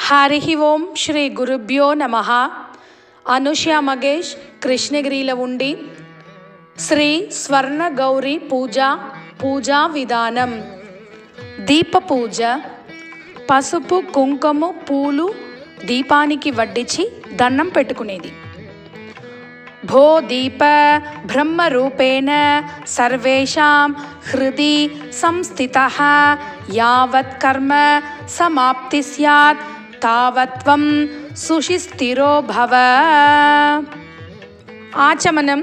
హరి ఓం శ్రీ గురుభ్యో నమః. అనుష్య మగేష్ కృష్ణగిరిలో ఉండి శ్రీ స్వర్ణ గౌరీ పూజా విధానం. దీప పూజ. పసుపు కుంకుమ పూలు దీపానికి వడ్డించి దండం పెట్టుకునేది. భో దీప బ్రహ్మరూపేణ సర్వేషాం హృది సంస్థితః యావత్ కర్మ సమాప్తి స్యాత్ తావత్వం సుషిస్థిరో భవ. ఆచమనం.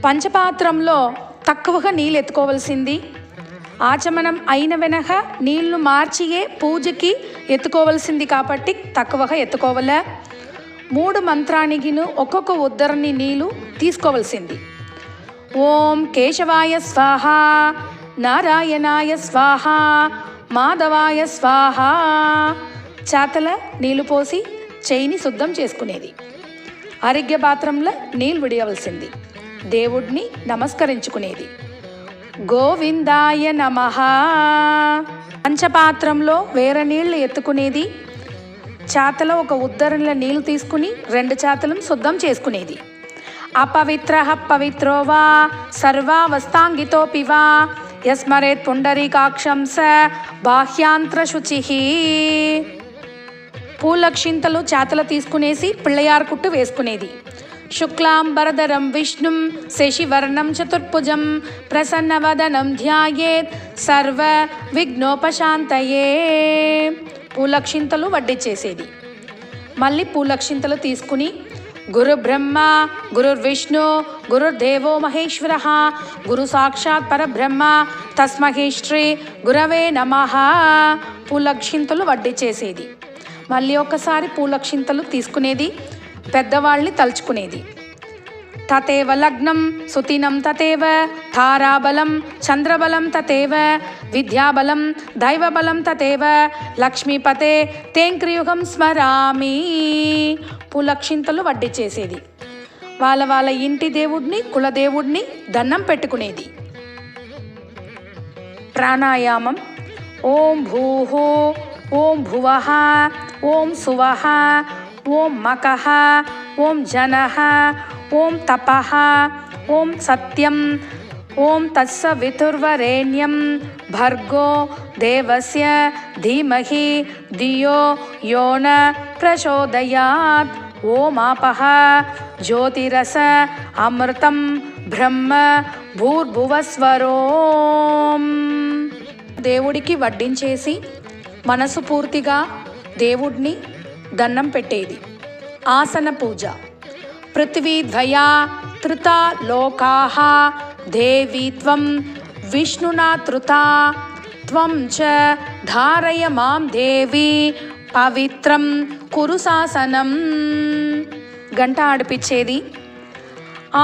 పంచపాత్రంలో తక్కువగా నీళ్ళు ఎత్తుకోవలసింది. ఆచమనం అయిన వెనక నీళ్లు మార్చియే పూజకి ఎత్తుకోవలసింది కాబట్టి తక్కువగా ఎత్తుకోవాల. 3 మంత్రానికిను ఒక్కొక్క ఉద్దరణి నీళ్ళు తీసుకోవలసింది. ఓం కేశవాయ స్వాహ, నారాయణాయ స్వాహ, మాధవాయ స్వాహ. చేతల నీళ్లు పోసి చేయిని శుద్ధం చేసుకునేది. ఆరోగ్య పాత్రంలో నీళ్ళు విడియవలసింది. దేవుడిని నమస్కరించుకునేది. గోవిందాయ నమః. పంచపాత్రంలో వేరే నీళ్లు ఎత్తుకునేది. చేతలో ఒక ఉద్దరణలో నీళ్లు తీసుకుని 2 చేతలను శుద్ధం చేసుకునేది. అపవిత్ర పవిత్రో వా సర్వావస్థాంగితోపి వా యస్మరేత్ పుండరీకాక్షం స బాహ్యాంత్ర శుచి. పూలక్షింతలు చేతలు తీసుకునేసి పిళ్ళయారు కుట్టు వేసుకునేది. శుక్లాంబరధరం విష్ణుం శశివర్ణం చతుర్భుజం ప్రసన్నవదనం ధ్యాయేత్ సర్వ విఘ్నోపశాంతయే. పూలక్షింతలు వడ్డించేసేది. మళ్ళీ పూలక్షింతలు తీసుకుని గురు బ్రహ్మ గురుర్విష్ణు గురుర్దేవో మహేశ్వర గురు సాక్షాత్ పరబ్రహ్మ తస్మై శ్రీ గురవే నమః. పూలక్షింతలు వడ్డించేసేది. మళ్ళీ ఒకసారి పూలక్షింతలు తీసుకునేది. పెద్దవాళ్ళని తలుచుకునేది. తతేవ లగ్నం సుతినం తతేవ తారాబలం చంద్రబలం తతేవ విద్యాబలం దైవబలం తతేవ లక్ష్మీపతే తేంక్రియుగం స్మరామి. పూలక్షింతలు వడ్డించేసేది. వాళ్ళ ఇంటి దేవుడిని కులదేవుడిని దండం పెట్టుకునేది. ప్రాణాయామం. ఓం భూః ఓం భువః ఓం సువః ఓం మకః ఓం జనః ఓం తపః ఓం సత్యం ఓం తత్సవితుర్వరేణ్యం భర్గో దేవస్య ధీమహి ధియో యో న ప్రచోదయాత్. ఓం ఆపః జ్యోతిరస అమృతం బ్రహ్మ భూర్భువస్వరోం. దేవుడికి వడ్డించేసి మనసు పూర్తిగా దేవుడిని దండం పెట్టేది. ఆసన పూజ. పృథ్వీద్వయా త్రుతా లోకాః దేవీ త్వం విష్ణునా త్రుతా త్వం చ ధారయ మాం దేవి పవిత్రం కురు శాసనం. గంట ఆడిపించేది.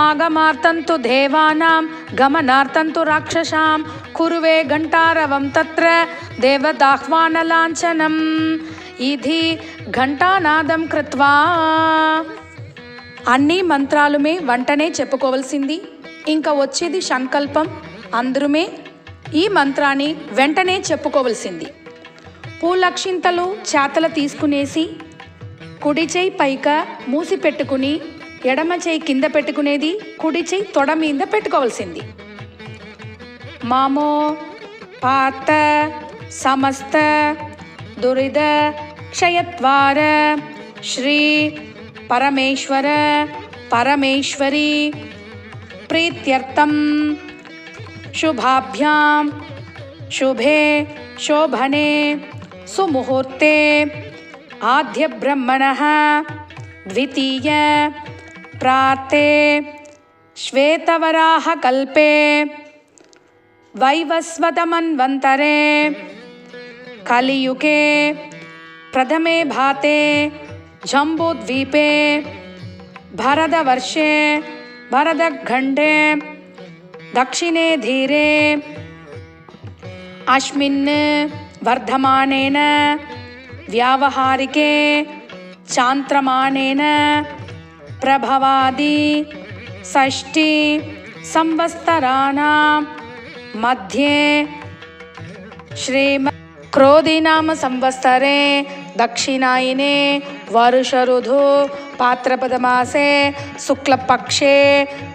ఆగమార్తంతు దేవానాం గమనార్తంతు రాక్షసాం కురువే ఘంటారవం తత్ర దేవదాహ్వానలాంఛనం ఇది ఘంటానాదం కృత్వా. అన్ని మంత్రాలుమే వెంటనే చెప్పుకోవాల్సింది. ఇంకా వచ్చేది సంకల్పం. అందరమే ఈ మంత్రాన్ని వెంటనే చెప్పుకోవాల్సింది. పూలక్షింతలు చేతలు తీసుకునేసి కుడి చేయి పైక మూసి పెట్టుకుని ఎడమ చేయి కింద పెట్టుకునేది. కుడి చేయి తొడ మీద పెట్టుకోవాల్సింది. మామో పాత సమస్త దురిద క్షయత్వార శ్రీ పరమేశ్వర పరమేశ్వరి ప్రీత్యర్థం శుభాభ్యాం శుభే శోభనే సుముహూర్తే ఆద్య బ్రహ్మణః ద్వితీయ ప్రాతే శ్వేతవరాహ కల్పే వైవస్వతమన్వంతరే కలియుగే ప్రథమే భాతే జంబూద్వీపే భరతవర్షే భరతఖండే దక్షిణే ధీరే అస్మిన్ వర్ధమానేన వ్యావహారికే చాంద్రమానేన ప్రభవాది షష్ఠి సంవత్సరాణాం మధ్యే శ్రీమ క్రోధినామ సంవత్సరే దక్షిణాయనే వరుషరుధు పాత్రపదమాసే శుక్లపక్షే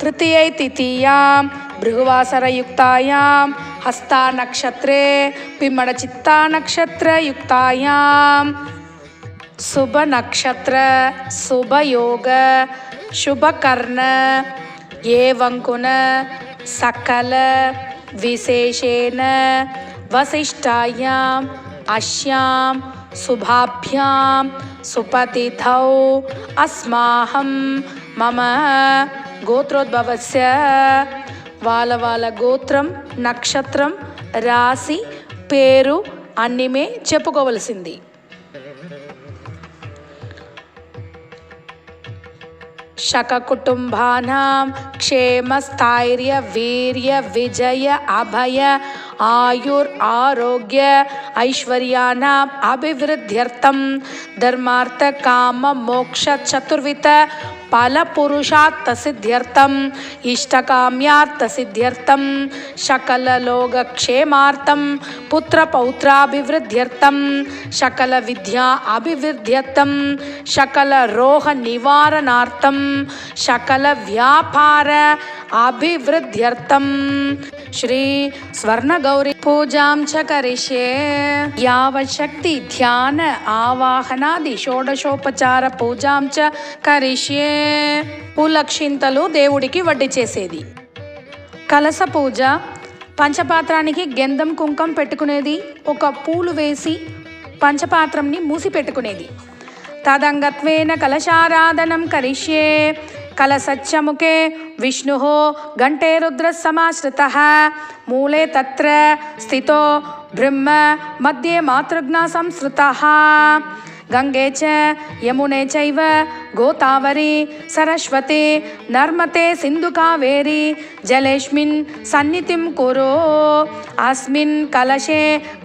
తృతీయై తిథీయాం భృగువాసరయుక్తాయాం హస్తా నక్షత్రే పిమ్మడ చిత్తా నక్షత్రయుక్తాయాం శుభ నక్షత్ర శుభయోగ శుభకర్ణ ఏవంకున సకల విశేషేణ వసిష్ఠాయాం అస్యాం శుభాభ్యాం సుపతిథౌ అస్మాహం మమ గోత్రోద్భవస్య వాళ్ళ గోత్రం నక్షత్రం రాశి పేరు అన్నిమే చెప్పుకోవలసింది. శక కుటుంబానాం క్షేమ స్థైర్య వీర్య విజయ అభయ ఆయుర్ ఆరోగ్య ఐశ్వర్యానాం అభివృద్ధ్యర్థం ధర్మార్థ కామ మోక్ష చతుర్విధ ఫలపురుషార్థ సిద్ధ్యర్థం ఇష్టకామ్యార్థ సిద్ధ్యర్థం సకల లోకక్షేమార్థం పుత్రపౌత్రాభివృద్ధ్యర్థం సకల విద్యా అభివృద్ధ్యర్థం సకల రోగ నివారణార్థం సకల వ్యాపార అభివృద్ధ్యర్థం శ్రీ స్వర్ణగౌరీ పూజాం చ కరిష్యే. యావశక్తి ధ్యాన ఆవాహనాది షోడశోపచార పూజాం చ కరిష్యే. పూలక్షింతలు దేవుడికి వడ్డీ చేసేది. కలస పూజ పంచపాత్రానికి గంధం కుంకం పెట్టుకునేది, ఒక పూలు వేసి పంచపాత్రంని మూసి పెట్టుకునేది. తదంగత్వేన కలశారాధనం కరిష్యే. కలసచ్చముఖే విష్ణు ఘంటే రుద్ర సమాశ్రితః మూలే తత్ర స్థితో బ్రహ్మ మధ్యే మాతృఘ్న సంస్కృతః గంగే చ యమునే చైవ గోదావరి సరస్వతి నర్మదే సింధు కావేరి జలేస్మిన్ సన్నిధిం కురు. అస్మిన్ కలశే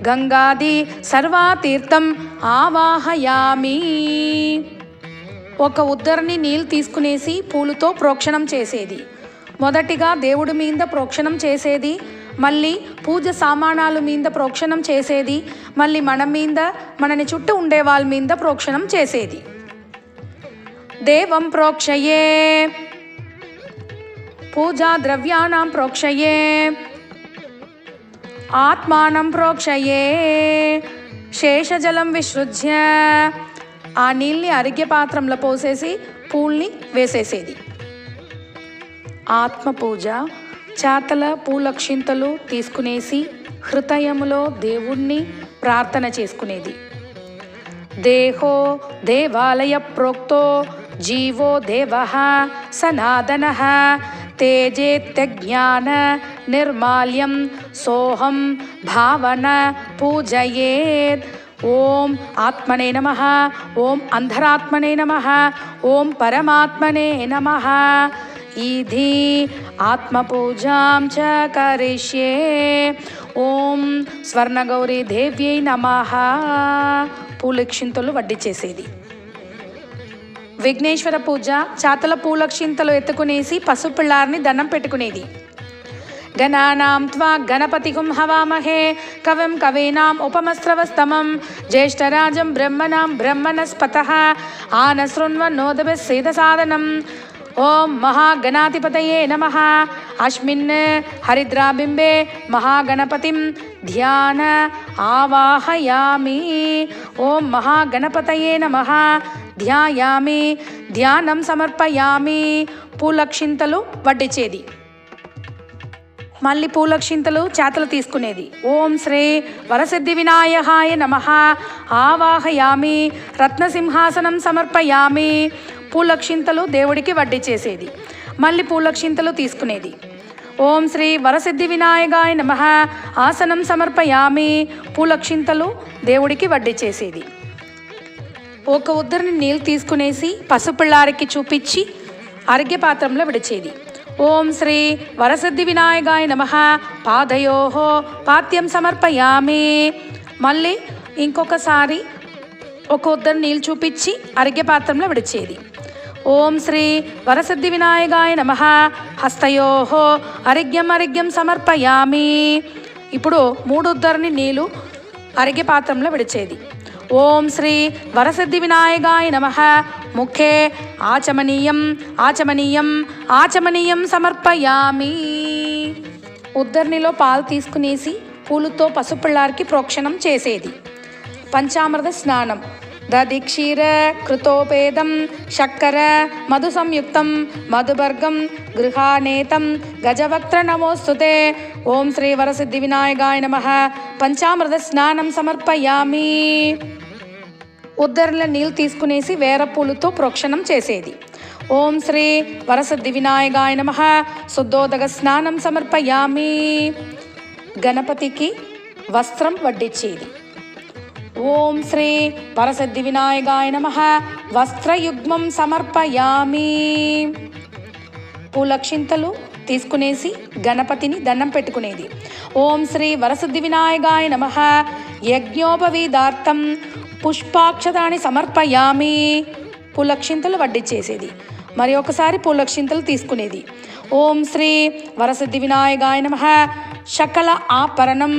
గంగాది సర్వాతీర్థం ఆవాహయామి. ఒక ఉద్దరిని నీళ్ళు తీసుకునేసి పూలతో ప్రోక్షణం చేసేది. మొదటిగా దేవుడి మీద ప్రోక్షణం చేసేది, మళ్ళీ పూజ సామానాల మీద ప్రోక్షణం చేసేది, మళ్ళీ మన మీద మనని చుట్టూ ఉండే వాళ్ళ మీద ప్రోక్షణం చేసేది. దేవం ప్రోక్షయే పూజా ద్రవ్యానాం ప్రోక్షయే ఆత్మానం ప్రోక్షయే శేషజలం విసృజ్య. ఆ నీళ్ళని అరిగే పాత్రంలో పోసేసి పూల్ని వేసేసేది. ఆత్మ పూజ చేతల పూలక్షింతలు తీసుకునేసి హృదయములో దేవుణ్ణి ప్రార్థన చేసుకునేది. దేహో దేవాలయ ప్రోక్తో జీవో దేవః సనాతనః తేజేత్యజ్ఞాన నిర్మాల్యం సోహం భావన పూజయేత్. ఓం ఆత్మనే నమః, ఓం అంధరాత్మనే నమః, ఓం పరమాత్మనే నమః. ఇది ఆత్మపూజాం చ కరిష్యే. ఓం స్వర్ణగౌరీ దేవ్యై నమః. పూలక్షింతలు వడ్డీ చేసేది. విఘ్నేశ్వర పూజ చాతల పూలక్షింతలు ఎత్తుకునేసి పసుపిళ్ళారిని దండం పెట్టుకునేది. గణానాం త్వా గణపతిగుం హవామహే కవిం కవీనాం ఉపమస్రవస్తమం జ్యేష్ఠరాజం బ్రహ్మణాం బ్రహ్మణస్పతః ఆనశృణ్వన్నోదభిः సేదసాదనం. ఓం మహాగణాధిపతయే నమః. అస్మిన్ హరిద్రాబింబే మహాగణపతిం ధ్యాన ఆవాహయామి. ఓం మహాగణపతయే నమః ధ్యాయామి, ధ్యానం సమర్పయామి. పూలక్షింతలు వడ్డిచేది. మళ్ళీ పూలక్షింతలు చేతలు తీసుకునేది. ఓం శ్రీ వరసిద్ధి వినాయకాయ నమః ఆవాహయామి, రత్నసింహాసనం సమర్పయామి. పూలక్షింతలు దేవుడికి వడ్డీ చేసేది. మళ్ళీ పూలక్షింతలు తీసుకునేది. ఓం శ్రీ వరసిద్ధి వినాయకాయ నమః ఆసనం సమర్పయామి. పూలక్షింతలు దేవుడికి వడ్డీ చేసేది. ఒక ఉద్దరిని నీళ్ళు తీసుకునేసి పసుపిళ్ళారికి చూపించి అర్ఘ్య పాత్రంలో విడిచేది. ఓం శ్రీ వరసిద్ధి వినాయకాయ నమః పాదయోః పాద్యం సమర్పయామి. మళ్ళీ ఇంకొకసారి ఒక ఉద్దరు నీళ్ళు చూపించి అర్ఘ్య పాత్రంలో విడిచేది. ఓం శ్రీ వరసిద్ధి వినాయకాయ నమః హస్తయోః అర్ఘ్యం సమర్పయామి. ఇప్పుడు 3 ఉద్దరిని నీళ్ళు అర్ఘ్య పాత్రంలో విడిచేది. ఓం శ్రీ వరసిద్ధి వినాయకాయ నమః. ముఖే ఆచమనీయం ఆచమనీయం ఆచమనీయం సమర్పయామి. ఉద్దరినిలో పాలు తీసుకునేసి పూలుతో పసుపిళ్ళారికి ప్రోక్షణం చేసేది. పంచామృత స్నానం. దధిక్షీర కృతోపేదం శక్కర మధు సంయుక్తం మధుబర్గం గృహానేతం గజవక్త్ర నమోస్తుతే. ఓం శ్రీ వరసిద్ధి వినాయకాయ నమః. పంచామృత స్నానం సమర్పయామి. ఉద్దరిలో నీళ్ళు తీసుకునేసి వేర పూలతో ప్రోక్షణం చేసేది. ఓం శ్రీ వరసిద్ధి వినాయకాయ నమః. శుద్ధోదక స్నానం సమర్పయామి. గణపతికి వస్త్రం వడ్డించేది. ఓం శ్రీ వరసిద్ధి వినాయకాయ నమః. వస్త్రయుగ్మం సమర్పయామి. పూలక్షింతలు తీసుకునేసి గణపతిని దండం పెట్టుకునేది. ఓం శ్రీ వరసిద్ధి వినాయకాయ నమః. యజ్ఞోపవీదార్థం పుష్పాక్షతాన్ని సమర్పయామి. పూలక్షింతలు వడ్డించేసేది. మరి ఒకసారి పూలక్షింతలు తీసుకునేది. ఓం శ్రీ వరసిద్ధి వినాయకాయ నమః. సకల ఆభరణం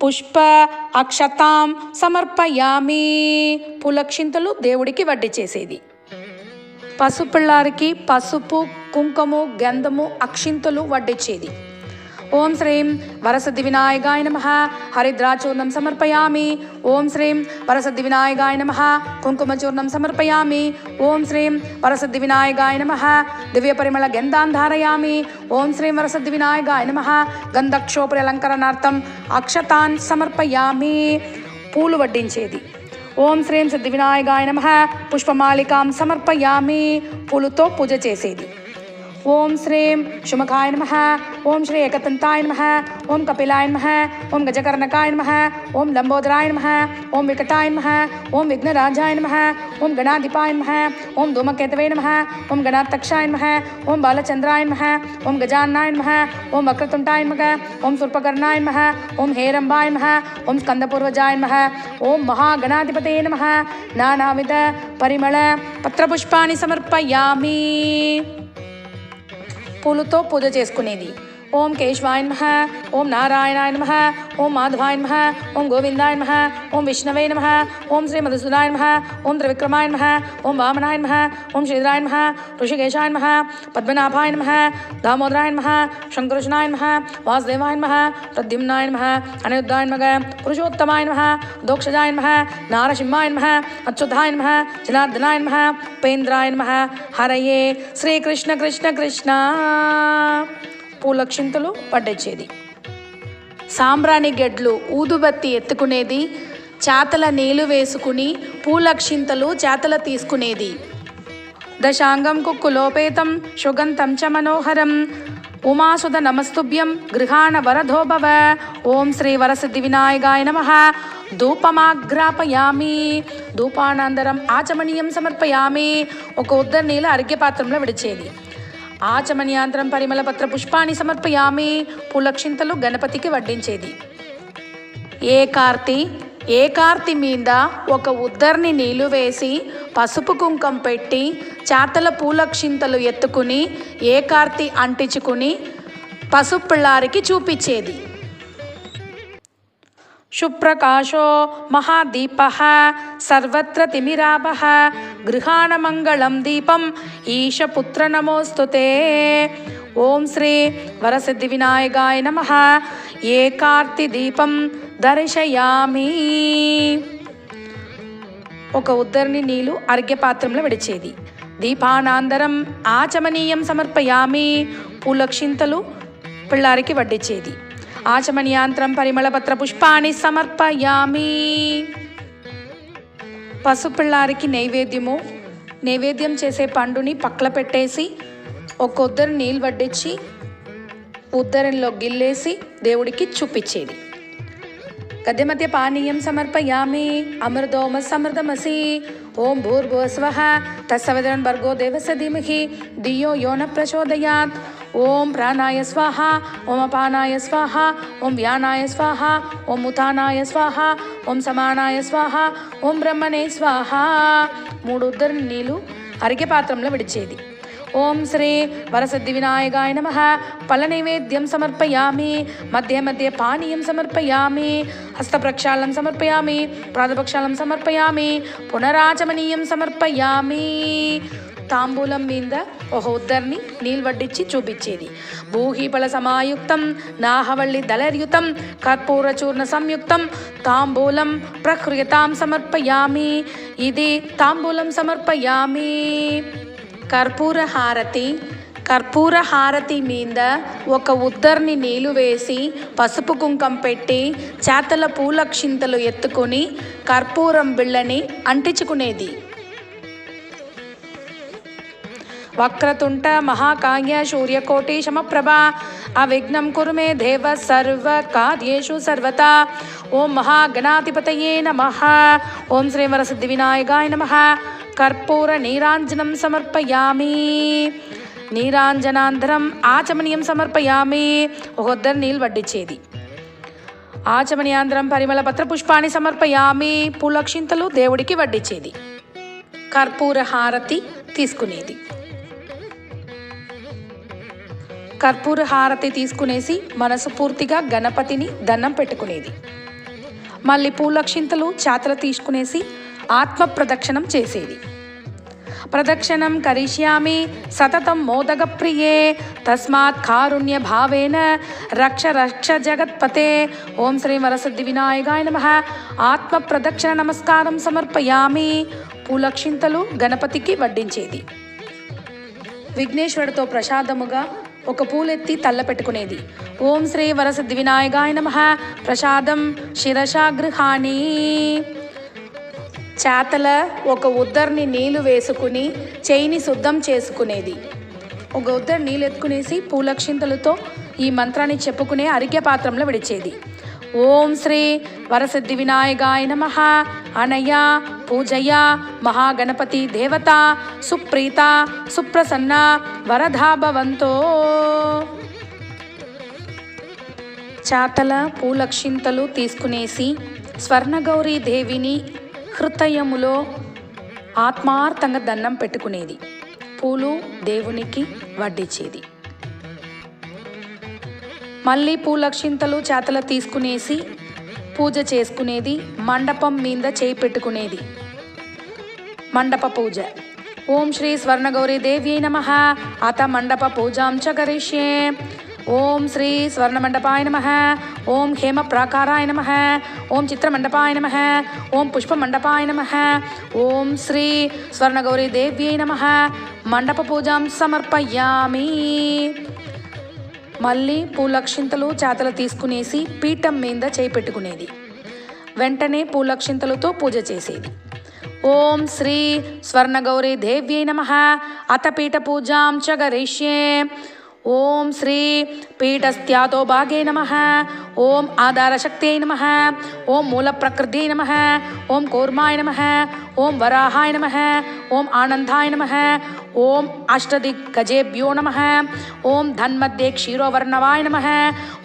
పుష్ప అక్షతాం సమర్పయామి. పూలక్షింతలు దేవుడికి వడ్డించేసేది. పసుపిళ్ళారికి పసుపు కుంకుమ గంధము అక్షింతలు వడ్డించేది. ఓం శ్రీం వరసిద్ధి వినాయకాయ నమః. హరిద్రాచూర్ణం సమర్పయామి. ఓం శ్రీం వరసిద్ధి వినాయకాయ నమః. కుంకుమచూర్ణం సమర్పయామి. ఓం శ్రీం వరసిద్ధి వినాయకాయ నమః. దివ్య పరిమళ గంధాన్ ధారయామి. ఓం శ్రీం వరసిద్ధి వినాయకాయ నమః. గంధక్షోపరి అలంకరణార్థం అక్షతాన్ సమర్పయామి. పూలు వడ్డించేది. ఓం శ్రీం సిద్ధి వినాయకాయ నమః. పుష్పమాలికాం సమర్పయామి. పూలుతో పూజ చేసేది. ఓం శ్రీం శుమకాయ నమః. ఓం శ్రీ ఏకదంతాయ నమః. ఓం కపిలాయ నమః. ఓం గజకర్ణకాయ నమః. ఓం లంబోదరాయ నమః. ఓం వికటాయ నమః. ఓం విఘ్నరాజాయ నమః. ఓం గణాధిపాయ నమః. ఓం ధూమకేతవే నమః. ఓం గణాధ్యక్షాయ నమః. ఓం బాలచంద్రాయ నమః. ఓం గజాన్నాయ నమః. ఓం వక్రతుండాయ నమః. ఓం శూర్పకర్ణాయ నమః. ఓం హేరంబాయ నమః. ఓం స్కందపూర్వజాయ నమః. ఓం మహాగణాధిపతయే నమః. నానావిధ పరిమళ పత్రపుష్పాన్ని సమర్పయామి. పూలతో పూజ చేసుకునేది. ఓం కేశవాయ నమః. ఓం నారాయణాయ నమః. ఓం మాధవాయ నమః. ఓం గోవిందాయ నమః. ఓం విష్ణవే నమః. ఓం శ్రీ మధుసూదాయ నమః. ఓం త్రివిక్రమాయ నమః. ఓం వామనాయ నమః. ఓం శ్రీధరాయ నమః. ఋషికేశాయ నమః. పద్మనాభాయ నమః. దామోదరాయ నమః. శంకరృష్ణాయ నమః. వాసుదేవాయ నమః. ప్రద్యుమ్నాయ నమః. అనిరుద్ధాయ నమః. పురుషోత్తమాయ నమః. దోక్షజాయ నమః. నారసింహాయ నమః. అచ్యుతాయ నమః. జనార్దనాయ నమః. ఉపేంద్రాయ నమః. హరయే శ్రీకృష్ణ కృష్ణ కృష్ణ. పూలక్షింతలు వడ్డించేది. సాంబ్రాణి గెడ్లు ఊదుబత్తి ఎత్తుకునేది. చేతల నీళ్లు వేసుకుని పూలక్షింతలు చేతల తీసుకునేది. దశాంగం కుక్కులోపేతం సుగంధం చ మనోహరం. ఉమాసుధ నమస్తుభ్యం గృహాణ వరదో భవ. ఓం శ్రీ వరసిద్ధి వినాయకాయ నమః. ధూపమాగ్రాపయామి. ధూపానంతరం ఆచమనీయం సమర్పయామి. ఒక ఉద్దర నీళ్ళ అర్ఘ్యపాత్రంలో విడిచేది. ఆచమనీయాంతరం పరిమళ పత్ర పుష్పాన్ని సమర్పయామి. పూలక్షింతలు గణపతికి వడ్డించేది. ఏకార్తి మీద ఒక ఉద్దరిని నీళ్లు వేసి పసుపు కుంకం పెట్టి చేతల పూలక్షింతలు ఎత్తుకుని ఏకార్తి అంటించుకుని పసుపిళ్ళారికి చూపించేది. శుప్రకాశో మహాదీపః సర్వత్ర తిమిరాపః. గృహాణ మంగళం దీపం ఈశపుత్ర నమోస్తుతే. ఓం శ్రీ వరసిద్ధి వినాయకాయ నమః. ఏకార్తి దీపం దర్శయామి. ఒక ఉద్దరిని నీళ్లు అర్ఘ్యపాత్రంలో విడిచేది. దీపానంతరం ఆచమనీయం సమర్పయామి. పూలక్షింతలు పిల్లారికి వడ్డించేది. ఆచమనీయాంతరం పరిమళపత్ర పుష్పాన్ని సమర్పయామి. పసుపిళ్ళారికి నైవేద్యం చేసే పండుని పక్కన పెట్టేసి ఒక ఉద్దరి నీళ్ళు వడ్డించి ఉద్దరంలో గిల్లేసి దేవుడికి చూపించేది. గద్యమధ్య పానీయం సమర్పయామి. అమృతోమ సమృతమసి. ఓం భూర్భువస్వః తత్సవితుర్వరేణ్యం భర్గో దేవస్య ధీమహి ధియో యో న ప్రచోదయాత్. ఓం ప్రాణాయ స్వాహ. ఓం అపానాయ స్వాహ. ఓం వ్యానాయ స్వాహ. ఓం ఉత్థానాయ స్వాహ. ఓం సమానాయ స్వాహ. ఓం బ్రహ్మణే స్వాహ. 3 ఉద్దరి నీళ్ళు అరిగే పాత్రంలో విడిచేది. ఓం శ్రీ వరసిద్ధి వినాయకాయ నమః. ఫలనైవేద్యం సమర్పయామి. మధ్య మధ్య పానీయం సమర్పయామి. హస్తప్రక్షాళనం సమర్పయామి. పాదప్రక్షాళనం సమర్పయామి. పునరాచమనీయం సమర్పయామి. తాంబూలం మీద ఒక ఉద్దరిని నీళ్ళు వడ్డించి చూపించేది. భూహీపళ సమాయుక్తం నాహవల్లి దళర్యుతం కర్పూరచూర్ణ సంయుక్తం తాంబూలం ప్రహృయతాం సమర్పయామి. ఇది తాంబూలం సమర్పయామి. కర్పూర హారతి. కర్పూర హారతి మీద ఒక ఉద్దరిని నీళ్లు వేసి పసుపు కుంకం పెట్టి చేతల పూలక్షింతలు ఎత్తుకొని కర్పూరం బిళ్ళని అంటించుకునేది. వక్రతుంట మహాకాయ సూర్యకోటి సమప్రభ అవిఘ్నం కురు మే దేవ సర్వ కార్యేషు సర్వతా. ఓం మహాగణాధిపతయే నమః. ఓం శ్రీ వరసిద్ధి వినాయకాయ నమః. కర్పూర నీరాంజనం సమర్పయామి. నీరాంజనాంతరం ఆచమనీయం సమర్పయామి. ఒకొద్దరు నీళ్ళు వడ్డించేది. ఆచమనీయాంతరం పరిమళ పత్ర పుష్పాన్ని సమర్పయామి. పూలక్షింతలు దేవుడికి వడ్డించేది. కర్పూర హారతి తీసుకునేది. కర్పూర హారతి తీసుకునేసి మనసు పూర్తిగా గణపతిని దండం పెట్టుకునేది. మళ్ళీ పూలక్షింతలు చేతలు తీసుకునేసి ఆత్మ ప్రదక్షిణం చేసేది. ప్రదక్షిణం కరిష్యామి సతతం మోదక ప్రియే తస్మాత్ కారుణ్య భావేన రక్ష రక్ష జగత్పతే. ఓం శ్రీ వరసిద్ధి వినాయకాయ నమః. ఆత్మ ప్రదక్షిణ నమస్కారం సమర్పయామి. పూలక్షింతలు గణపతికి వడ్డించేది. విఘ్నేశ్వరుడితో ప్రసాదముగా ఒక పూలెత్తి తల్ల పెట్టుకునేది. ఓం శ్రీ వరసిద్ధి వినాయకాయ నమః. ప్రసాదం శిరసా గృహాణి. చేతల ఒక ఉద్దరిని నీళ్లు వేసుకుని చేయిని శుద్ధం చేసుకునేది. ఒక ఉద్దరు నీళ్ళు ఎత్తుకునేసి పూలక్షింతలతో ఈ మంత్రాన్ని చెప్పుకునే అరికె పాత్రంలో విడిచేది. ఓం శ్రీ వరసిద్ధి వినాయకాయ నమః. అనయ పూజయ మహాగణపతి దేవత సుప్రీత సుప్రసన్న వరదా భవంతో. చాతల పూలక్షింతలు తీసుకునేసి స్వర్ణగౌరీ దేవిని హృదయములో ఆత్మార్థంగా దండం పెట్టుకునేది. పూలు దేవునికి వడ్డించేది. మళ్ళీ పూలక్షింతలు చేతల తీసుకునేసి పూజ చేసుకునేది. మండపం మీద చేయి పెట్టుకునేది. మండప పూజ. ఓం శ్రీ స్వర్ణగౌరీ దేవ్యై నమః. అత మండప పూజాం చ కరిష్యే. ఓం శ్రీ స్వర్ణమండపాయ నమః. ఓం హేమ ప్రాకారాయ నమః. ఓం చిత్రమండపాయ నమః. ఓం పుష్పమండపాయ నమః. ఓం శ్రీ స్వర్ణగౌరీ దేవ్యై నమః. మండప పూజాం సమర్పయామి. మళ్ళీ పూలక్షింతలు చేతలు తీసుకునేసి పీఠం మీద చేయి పెట్టుకునేది. వెంటనే పూలక్షింతలతో పూజ చేసేది. ఓం శ్రీ స్వర్ణగౌరీ దేవ్యై నమః. అత పీఠ పూజాం చ కరిష్యే. ఓం శ్రీ పీఠస్థ్యాతో భాగే నమః. ఓం ఆధారశక్త్యై నమః. ఓం మూల ప్రకృత్యై నమః. ఓం కూర్మాయ నమః. ఓం వరాహాయ నమః. ఓం ఆనందాయ నమః. ఓం అష్టదిగ్గజేభ్యో నమః. ఓం ధన్మధ్యే క్షీరోవర్ణవాయ నమః.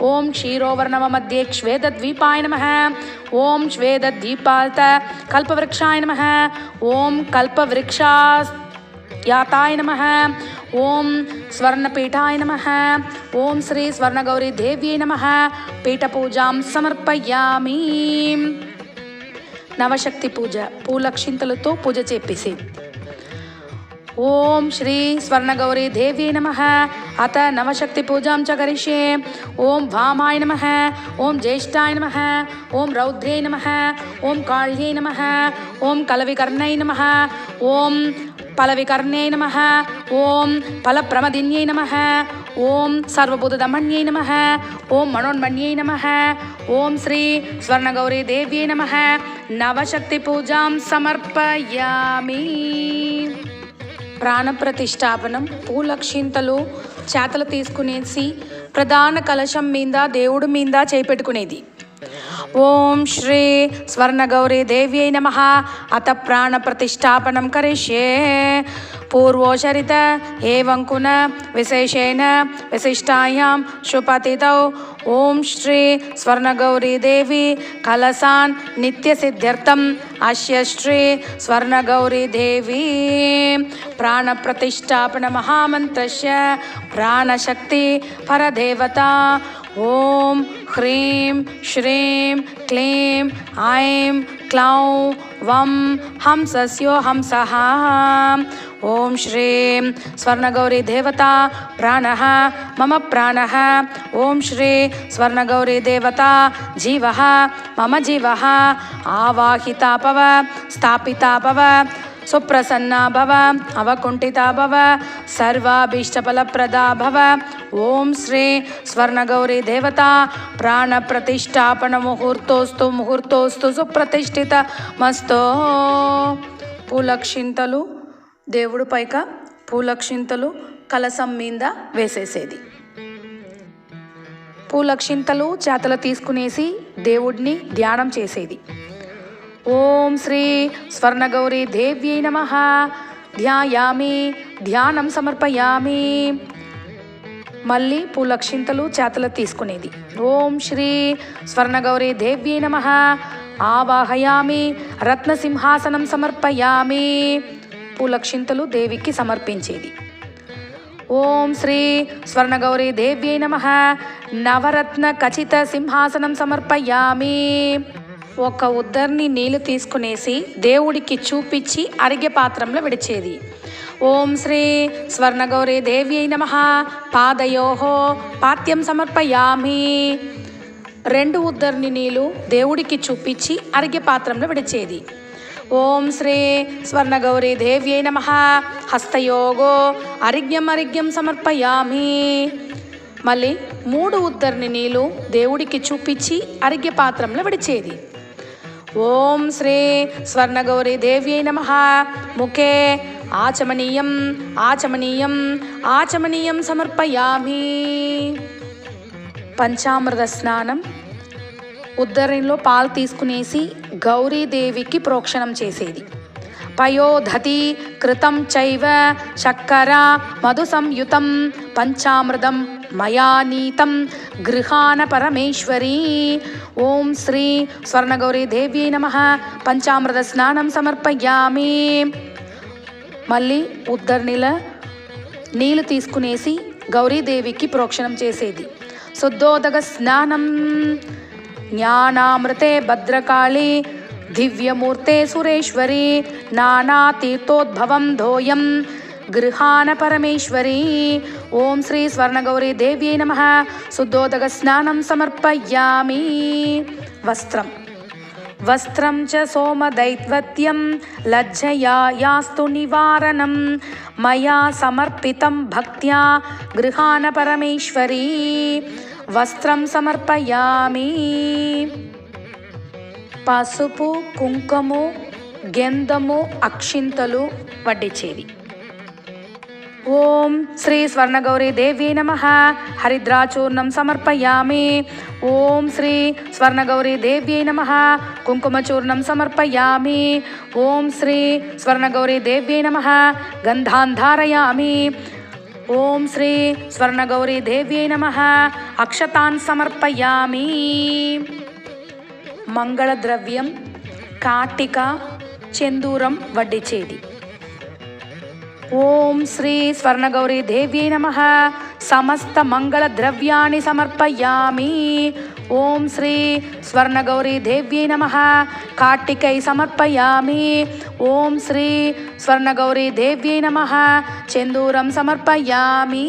ఓం క్షీరోవర్ణవ మధ్యే శ్వేతద్వీపాయ నమః. ఓం శ్వేతద్వీపాత కల్పవృక్షాయ నమః. ఓం కల్పవృక్షాయాతాయ నమః. ఓం స్వర్ణపీఠాయ నమః. ఓం శ్రీ స్వర్ణగౌరీ దేవ్యై నమః. పీఠపూజాం సమర్పయామి. నవశక్తి పూజ. పూలక్షింతలతో పూజ చేపేసేది. ఓం శ్రీ స్వర్ణగౌరీ దేవ్యై నమః. అత నవశక్తి పూజాం చ కరిష్యే. ఓం వామాయ నమః. ఓం జ్యేష్ఠాయ నమః. ఓం రౌద్ర్యై నమః. ఓం కాళ్యై నమః. ఓం కలవికర్ణై నమః. ఓం ఫలవికర్ణ్యై నమః. ఓం ఫలప్రమదిన్యై నమః. ఓం సర్వభూతదమన్యై నమః. ఓం మనోన్మన్యై నమః. ఓం శ్రీ స్వర్ణగౌరీ దేవ్యై నమః. నవశక్తి పూజాం సమర్పయామి. ప్రాణప్రతిష్టాపనం. పూలక్షింతలు చేతలు తీసుకునేసి ప్రధాన కలశం మీద దేవుడి మీద చేపెట్టుకునేది. ఓం శ్రీ స్వర్ణగౌరీ దేవ్యై నమః. అత ప్రాణ ప్రతిష్టాపనం కరిష్యే. పూర్వోచరిత ఏవం కున విశేషేణ విశిష్టాయాం శుపతితౌ ఓం శ్రీ స్వర్ణగౌరీ దేవి కలసాన్ నిత్య సిద్ధ్యర్థం అస్య శ్రీ స్వర్ణగౌరీ దేవి ప్రాణ ప్రతిష్టాపన మహామంత్రస్య ప్రాణశక్తి పరదేవత ఓం హ్రీం శ్రీం క్లీం ఐం క్లౌం వం హంసస్యో హంసః. ఓం శ్రీం స్వర్ణగౌరీ దేవత ప్రాణః మమ ప్రాణః. ఓం శ్రీ స్వర్ణగౌరీ దేవత జీవః మమ జీవః. ఆవాహితా భవ స్థాపితా భవ సుప్రసన్నా భవ అవకుంఠితా భవ సర్వాభీష్టఫలప్రదా భవ. ఓం శ్రీ స్వర్ణగౌరీ దేవత ప్రాణ ప్రతిష్టాపన ముహూర్తోస్తు ముహూర్తోస్తు సుప్రతిష్ఠిత మస్తో. పూలక్షింతలు దేవుడు పైక పూలక్షింతలు కలసం మీద వేసేసేది. పూలక్షింతలు చేతలు తీసుకునేసి దేవుడిని ధ్యానం చేసేది. ఓం శ్రీ స్వర్ణగౌరీ దేవ్యై నమః. ధ్యాయామి ధ్యానం సమర్పయామి. మళ్ళీ పూలక్షింతలు చేతలు తీసుకునేది. ఓం శ్రీ స్వర్ణగౌరీ దేవ్యై నమః. ఆవాహయామి రత్నసింహాసనం సమర్పయామి. పూలక్షింతలు దేవికి సమర్పించేది. ఓం శ్రీ స్వర్ణగౌరీ దేవ్యై నమః. నవరత్న ఖచిత సింహాసనం సమర్పయామి. ఒక ఉద్దరిని నీళ్లు తీసుకునేసి దేవుడికి చూపించి అరిగే పాత్రంలో విడిచేది. ఓం శ్రీ స్వర్ణగౌరీ దేవ్యై నమః. పాదయోః పాత్యం సమర్పయామి. 2 ఉద్దరిని నీళ్లు దేవుడికి చూపించి అరిగే పాత్రంలో విడిచేది. ఓం శ్రీ స్వర్ణగౌరీ దేవ్యై నమః. హస్తయోగో అరిగ్యం సమర్పయామి. మళ్ళీ 3 ఉద్దరిని నీళ్లు దేవుడికి చూపించి అరిగే పాత్రంలో విడిచేది. ఓం శ్రీ స్వర్ణగౌరీ దేవ్యై నమః. ముఖే ఆచమనీయం సమర్పయామి. పంచామృత స్నానం. ఉద్దరిలో పాలు తీసుకునేసి గౌరీదేవికి ప్రోక్షణం చేసేది. పయోధతి కృతం చైవ చక్కర మధు సంయుతం పంచామృతం మయా నీతం గృహాన పరమేశ్వరీ. ఓం శ్రీ స్వర్ణగౌరీ దేవ్యై నమః. పంచామృత స్నానం సమర్పయామి. మళ్ళీ ఉద్దరినిల నీళ్ళు తీసుకునేసి గౌరీదేవికి ప్రోక్షణం చేసేది. శుద్ధోదక స్నానం. జ్ఞానామృతే భద్రకాళి దివ్యమూర్తే సురేశ్వరి నానా తీర్థోద్భవం ధోయం గృహాన పరమేశ్వరీ. ఓం శ్రీ స్వర్ణగౌరీ దేవ్యై నమః. శుద్ధోదక స్నానం సమర్పయామి. వస్త్రం చ సోమదైత్వత్యం లజ్జయా యాస్తు నివారణం మయా సమర్పితం భక్త్యా గృహాన పరమేశ్వరీ. వస్త్రం సమర్పయామి. పసుపు కుంకుము గంధము అక్షింతలు వడ్డించేది. ఓం శ్రీ స్వర్ణగౌరీ దేవ్యై నమః. హరిద్రాచూర్ణం సమర్పయామి. ఓం శ్రీ స్వర్ణగౌరీ దేవ్యై నమః. కుంకుమచూర్ణం సమర్పయామి. ఓం శ్రీ స్వర్ణగౌరీ దేవ్యై నమః. గంధాన్ ధారయామి. ఓం శ్రీ స్వర్ణగౌరీ దేవ్యై నమః. అక్షతాన్ సమర్పయామి. మంగళద్రవ్యం కాటిక చెందూరం వడ్డించేది. ఓం శ్రీ స్వర్ణగౌరీ దేవ్యై నమః. సమస్త మంగళ ద్రవ్యాన్ని సమర్పయామి. ఓం శ్రీ స్వర్ణగౌరీ దేవ్యై నమః. కార్తికై సమర్పయామి. ఓం శ్రీ స్వర్ణగౌరీ దేవ్యై నమః. చెందూరం సమర్పయామి.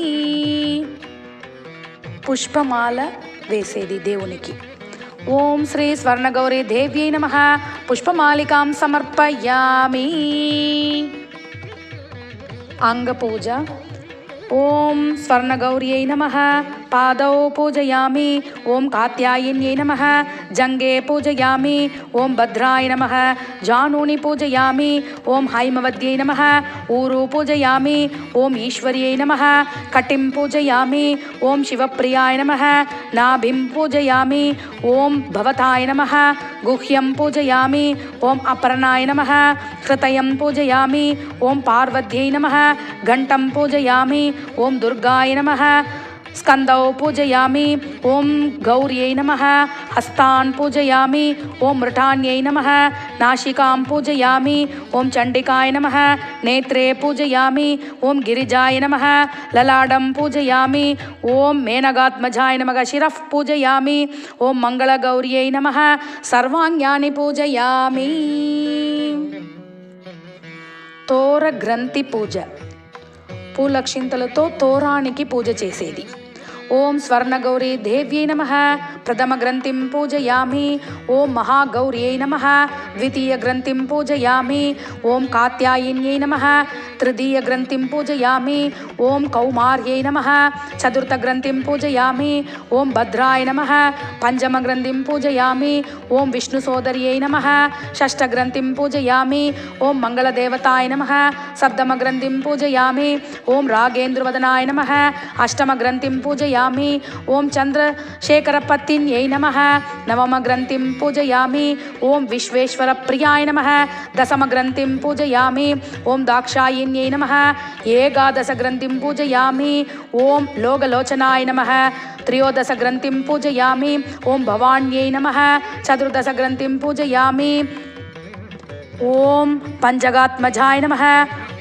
పుష్పమాల వేసేది దేవునికి. ఓం శ్రీ స్వర్ణగౌరీ దేవ్యై నమః. పుష్పమాలికాం సమర్పయామి. అంగపూజ. ఓం స్వర్ణగౌర్యై నమః. పాదౌ పూజయామి. ఓం కాత్యాయన్యై నమః. जंगे पूजयामि ओम भद्राय नमः जानूनि पूजयामि ओम हैमवद्यै नमः ऊरू पूजयामि ओम ईश्वर्यै नमः कटिं पूजयामि ओम शिवप्रियाय नमः नाभिं पूजयामि ओम भवताय नमः गुह्यं पूजयामि ओम अपर्णाय नमः हृतयं पूजयामि ओम पार्वत्यै नमः घण्टं पूजयामि ओम दुर्गाय नमः स्कंदौ पूजयामि ओम गौर्यै नमः हस्तान् पूजयामि ओम मृठान्यै नमः नासिकां पूजयामि ओम चंडिकाय नमः नेत्रे पूजयामि ओम गिरिजाय नमः ललाडं पूजयामि ओम मेनगात्मजाय नमः शिरः पूजयामि ओम मंगलगौर्यै नमः सर्वाङ्गानि पूजयामि। తోర గ్రంథి పూజ. పూలక్షింతలతో తోరానికి పూజ చేసేది. ఓం స్వర్ణగౌరీ దేవ్యై నమః ప్రథమ గ్రంథిం పూజయామి ఓం మహాగౌర్యై నమః ద్వితీయ గ్రంథిం పూజయామి ఓం కాత్యాయన్యై నమః తృతీయ గ్రంథిం పూజయామి ఓం కౌమార్యై నమః చతుర్థ గ్రంథిం పూజయామి ఓం భద్రాయ నమః పంచమ గ్రంథిం పూజయామి ఓం విష్ణు సోదర్యై నమః షష్ఠ గ్రంథిం పూజయామి ఓం మంగళదేవతాయ నమః సప్తమ గ్రంథిం పూజయామి ఓం రాగేంద్రవదనాయ నమః అష్టమ గ్రంథిం పూజయామి ఓం చంద్రశేఖరపత్తిన్యై నమః నవమ గ్రంథిం పూజయామి ఓం విశ్వేశ్వర ప్రియాయ నమః దశమ గ్రంథిం పూజయామి ఓం దాక్షాయిన్యై నమః ఏకాదశ గ్రంథిం పూజయామి ఓం లోకలోచనాయ నమః త్రయోదశ గ్రంథిం పూజయామి ఓం భవాన్యై నమః చతుర్దశ గ్రంథిం పూజయామి ఓం పంచగాత్మజాయ నమః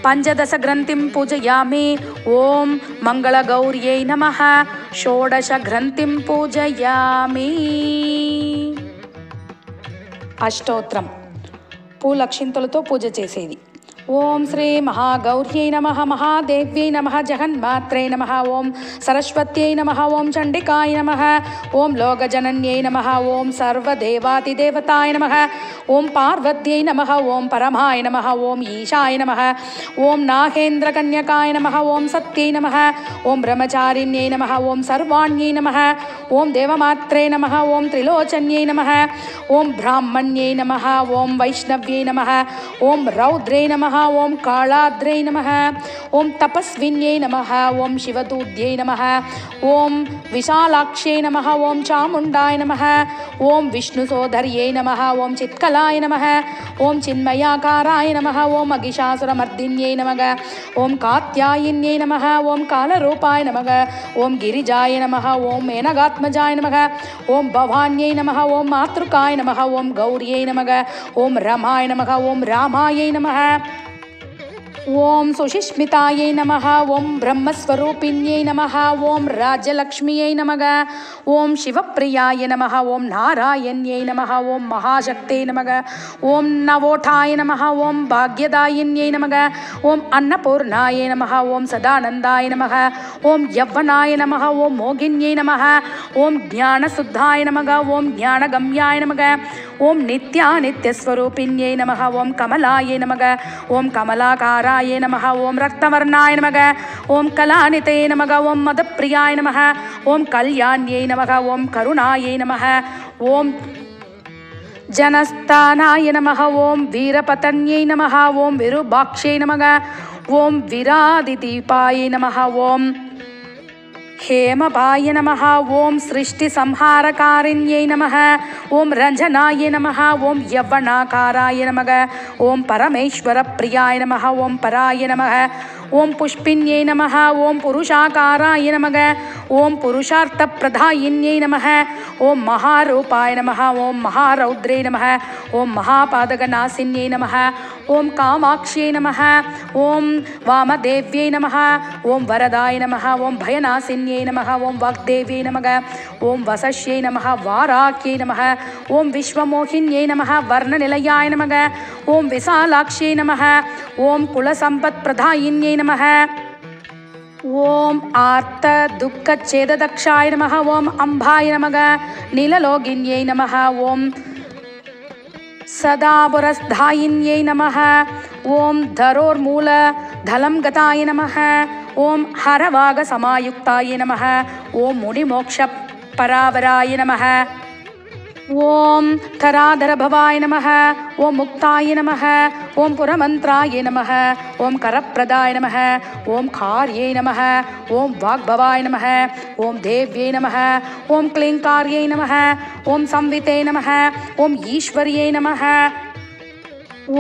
పంచదశ గ్రంథిం పూజయామి ఓం మంగళగౌర్యై నమః షోడశ గ్రంథిం పూజయామి. అష్టోత్రం. పూలక్షింతలతో పూజ చేసేది. ఓం శ్రీ మహాగౌర్యై నమః మహాదేవ్యై నమః జగన్మాత్రే నమః ఓం సరస్వత్యై నమః ఓం చండికాయ నమః ఓం లోకజనన్యై నమః ఓం సర్వదేవాతిదేవతాయ నమః ఓం పార్వత్యై నమః ఓం పరమాయ నమః ఓం ఈశాయ నమః ఓం నాగేంద్రకన్యకాయ నమః ఓం సత్యై నమః ఓం బ్రహ్మచారిణ్యై నమః ఓం సర్వాణ్యై నమః ఓం దేవమాత్రే నమః ఓం త్రిలోచన్యై నమః ఓం బ్రాహ్మణ్యై నమః ఓం వైష్ణవ్యై నమః ఓం రౌద్రే నమః ఓం కాళాద్రై నమః ఓం తపస్విన్యై నమః ఓం శివదూద్యై నమః ఓం విశాలాక్ష్యై నమః ఓం చాముండాయ నమః ఓం విష్ణుసోదర్యై నమః ఓం చిత్కలాయ నమః ఓం చిన్మయాకారాయ నమః ఓం మహిషాసురమర్దిన్యై నమః ఓం కాత్యాయన్యై నమః ఓం కాలరూపాయ నమః ఓం గిరిజాయ నమః ఓం మేనగాత్మజాయ నమః ఓం భవాన్యై నమః ఓం మాతృకాయ నమః ఓం గౌర్యై నమః ఓం రమాయ నమః ఓం రామాయై నమః ఓం సుషిష్మితాయై నమః ఓం బ్రహ్మస్వరూపిణ్యై నమః ఓం రాజ్యలక్ష్మ్యై నమః ఓం శివప్రియాయ నమః ఓం నారాయణ్యై నమః ఓం మహాశక్తే నమః ఓం నవోఠాయ నమః ఓం భాగ్యదాయిన్యై నమః ఓం అన్నపూర్ణాయ నమః ఓం సదానందాయ నమః ఓం యవ్వనాయ నమః ఓం మోగిన్యై నమః ఓం జ్ఞానశుద్ధాయ నమః ఓం జ్ఞానగమ్యాయ నమః ఓం నిత్యానిత్యస్వరూపిణ్యై నమః ఓం కమలాయ నమః ఓం కమలాకారాయ నమః ఓం రక్తవర్ణాయ నమః ఓం కళానితే నమః ఓం మదప్రియాయ నమః ఓం కళ్యాణ్యై నమః ఓం కరుణాయై నమః ఓం జనస్థానాయ నమః ఓం వీరపతన్యై నమః ఓం విరూపాక్షై నమః ఓం విరాదిదీపాయ నమః ఓం హేమపాయ నమః ఓం సృష్టి సంహారకారిణ్యై నమః ఓం రంజనాయ నమః ఓం యవ్వనాకారాయ నమః ఓం పరమేశ్వర ప్రియాయ నమః ఓం పరాయ నమః ఓం పుష్పిన్యై నమః ఓం పురుషాకారాయ నమః ఓం పురుషార్థప్రదాయిన్యై నమః ఓం మహారూపాయ నమః ఓం మహారౌద్రే నమః ఓం మహాపాదకనాశిన్యై నమః ఓం కామాక్ష్యై నమః ఓం వామదేవ్యై నమః ఓం వరదాయ నమః ఓం భయనాశిన్యై నమః ఓం వాగ్దేవ్యై నమః ఓం వసస్యై నమః వారాక్యై నమః ఓం విశ్వమోహిన్యై నమః వర్ణనిలయాయ నమః ఓం విశాలాక్ష్యై నమః ఓం కులసంపత్ప్రదాయిన్యై నమః ఓం ఆర్త దుఃఖ ఛేదదక్షాయ నమః ఓం అంబాయ నమః నీలలోగిన్యై నమః ఓం సదాపురస్థాయిన్యై నమః ఓం ధరోర్మూల ధలం గతాయ నమః ఓం హరవాగ సమాయుక్తాయ నమః ఓం మునిమోక్ష పరావరాయ నమః ఓం కరాధర భవాయ నమః, ఓం ముక్తాయ నమః, ఓం పురమంత్రాయ నమః, ఓం కరప్రదాయ నమః, ఓం కార్యై నమః, ఓం వాగ్భవాయ నమః, ఓం దేవ్యై నమః, ఓం క్లీంకార్యై నమః, ఓం సంవితే నమః, ఓం ఈశ్వర్యై నమః,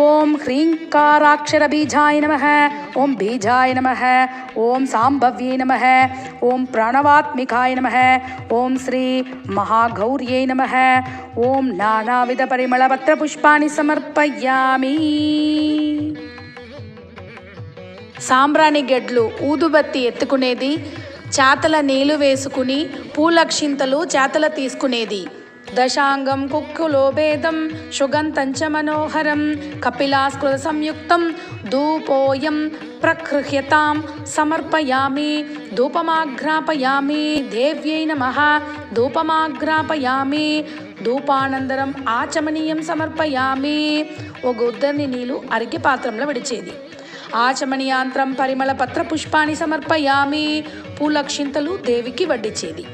ఓం హ్రీంకారాక్షరబీజాయ నమః, ఓం బీజాయ నమః, ఓం సాంభవ్యై నమః, ఓం ప్రణవాత్మికాయ నమః, ఓం శ్రీ మహాగౌర్యై నమః, ఓం నానావిధ పరిమళపత్ర పుష్పాన్ని సమర్పయామి. సాంబ్రాణి గెడ్లు ఊదుబత్తి ఎత్తుకునేది, చేతల నీళ్లు వేసుకుని పూలక్షింతలు చేతల తీసుకునేది. దశాంగం కుక్కులో భేదం సుగంతంచ మనోహరం కపిలాస్కృత సంయుక్తం ధూపోయం ప్రగృహ్యతాం సమర్పయామి ధూపమాఘ్రాపయామి దేవ్యై నమః ధూపమాఘ్రాపయామి ధూపానంతరం ఆచమనీయం సమర్పయామి. ఒక ఉద్దరిని నీళ్లు అరిగి పాత్రంలో విడిచేది. ఆచమనీయాంత్రం పరిమళ పత్ర పుష్పాన్ని సమర్పయామి. పూలక్షింతలు దేవికి వడ్డించేది.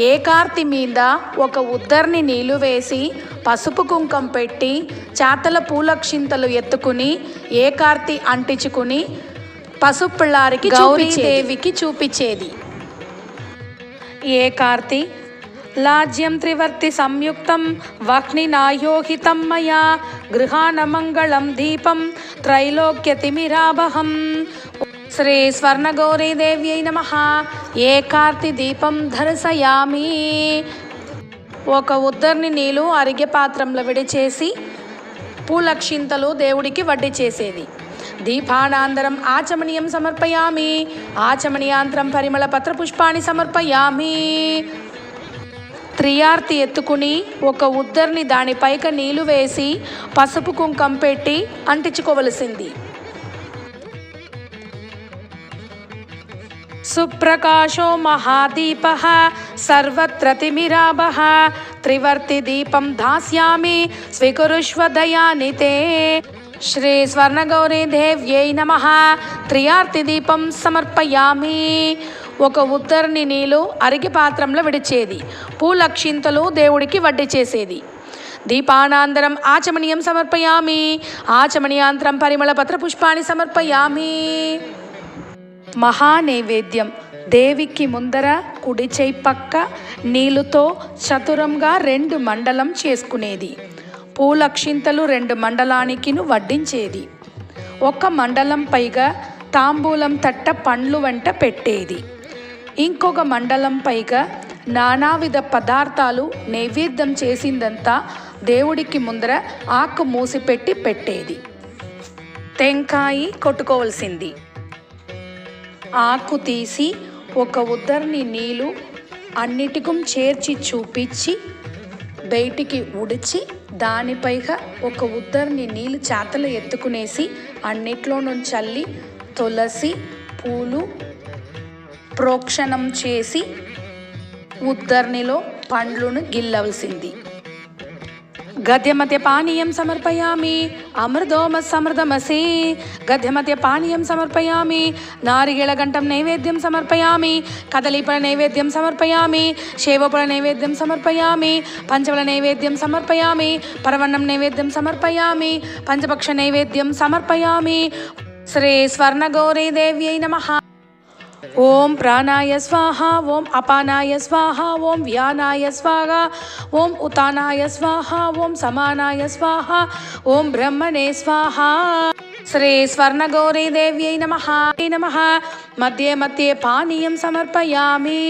ఏకార్తి మీద ఒక ఉద్దరిని నీళ్లు వేసి పసుపు కుంకం పెట్టి చేతల పూలక్షింతలు ఎత్తుకుని ఏకార్తి అంటించుకుని పసుపుళ్ళారికి గౌరీదేవికి చూపించేది. ఏకార్తి లాజ్యం త్రివర్తి సంయుక్తం వహ్నినాయోహితం మయా గృహాణ మంగళం దీపం త్రైలోక్యతిమిరాభహం. శ్రీ స్వర్ణగౌరీదేవ్యై నమః. ఏకార్తి దీపం దర్శయామి. ఒక ఉద్దరిని నీళ్లు అరిగే పాత్రంలో విడిచేసి పూలక్షింతలు దేవుడికి వడ్డీ చేసేది. దీపానాంతరం ఆచమనీయం సమర్పయామి. ఆచమనీయాంతరం పరిమళ పత్ర పుష్పాన్ని సమర్పయామి. త్రియార్తి ఎత్తుకుని ఒక ఉద్దరిని దానిపైక నీళ్లు వేసి పసుపు కుంకం పెట్టి అంటించుకోవలసింది. సుప్రకాశో మహాదీపః సర్వత్ర తిమిరాభః త్రివర్తి దీపం దాస్యామి స్వీకురుష్వ దయానితే. శ్రీ స్వర్ణగౌరీ దేవ్యై నమః. త్రియార్తి దీపం సమర్పయామి. ఒక ఉద్దరిని నీళ్లు అరిగి పాత్రంలో విడిచేది. పూలక్షింతలు దేవుడికి వడ్డీ చేసేది. దీపానాంతరం ఆచమనీయం సమర్పయామి. ఆచమనీయాంతరం పరిమళ పత్ర పుష్పాన్ని సమర్పయామి. మహానైవేద్యం దేవికి ముందర కుడి చేయి పక్క నీళ్ళుతో చతురంగా 2 మండలం చేసుకునేది. పూలక్షింతలు 2 మండలానికి వడ్డించేది. ఒక మండలం పైగా తాంబూలం తట్ట పండ్లు వెంట పెట్టేది. ఇంకొక మండలం పైగా నానావిధ పదార్థాలు నైవేద్యం చేసిందంతా దేవుడికి ముందర ఆకు మూసిపెట్టి పెట్టేది. టెంకాయి కొట్టుకోవలసింది. ఆకు తీసి ఒక ఉద్దరిని నీళ్లు అన్నిటికీ చేర్చి చూపించి బయటికి ఉడిచి దానిపైగా ఒక ఉద్దరిని నీళ్లు చేతలు ఎత్తుకునేసి అన్నిట్లో నుంచి చల్లి తులసి పూలు ప్రోక్షణం చేసి ఉద్దరినిలో పండ్లను గిల్లవలసింది. గద్యమధ్య పానీయం సమర్పయామి. అమృతోమ సమృతమసి. గద్యమధ్య పానీయం సమర్పయామి. నారికేళగంటం నైవేద్యం సమర్పయామి. కదలీఫల నైవేద్యం సమర్పయామి. శేవఫల నైవేద్యం సమర్పయామి. పంచఫల నైవేద్యం సమర్పయామి. పరవన్నం నైవేద్యం సమర్పయామి. పంచపక్ష నైవేద్యం సమర్పయామి. శ్రీ స్వర్ణగౌరీదేవ్యై నమః. ఓం ప్రాణాయ స్వాహ. ఓం అపానాయ స్వాహ. ఓం వ్యానాయ స్వాహ. ఓం ఉతానాయ స్వాహ. ఓం సమానాయ స్వాహ. ఓం బ్రహ్మణే స్వాహ. శ్రీ స్వర్ణగౌరీదేవ్యై నమః. మధ్య మధ్య పానీయం సమర్పయామి.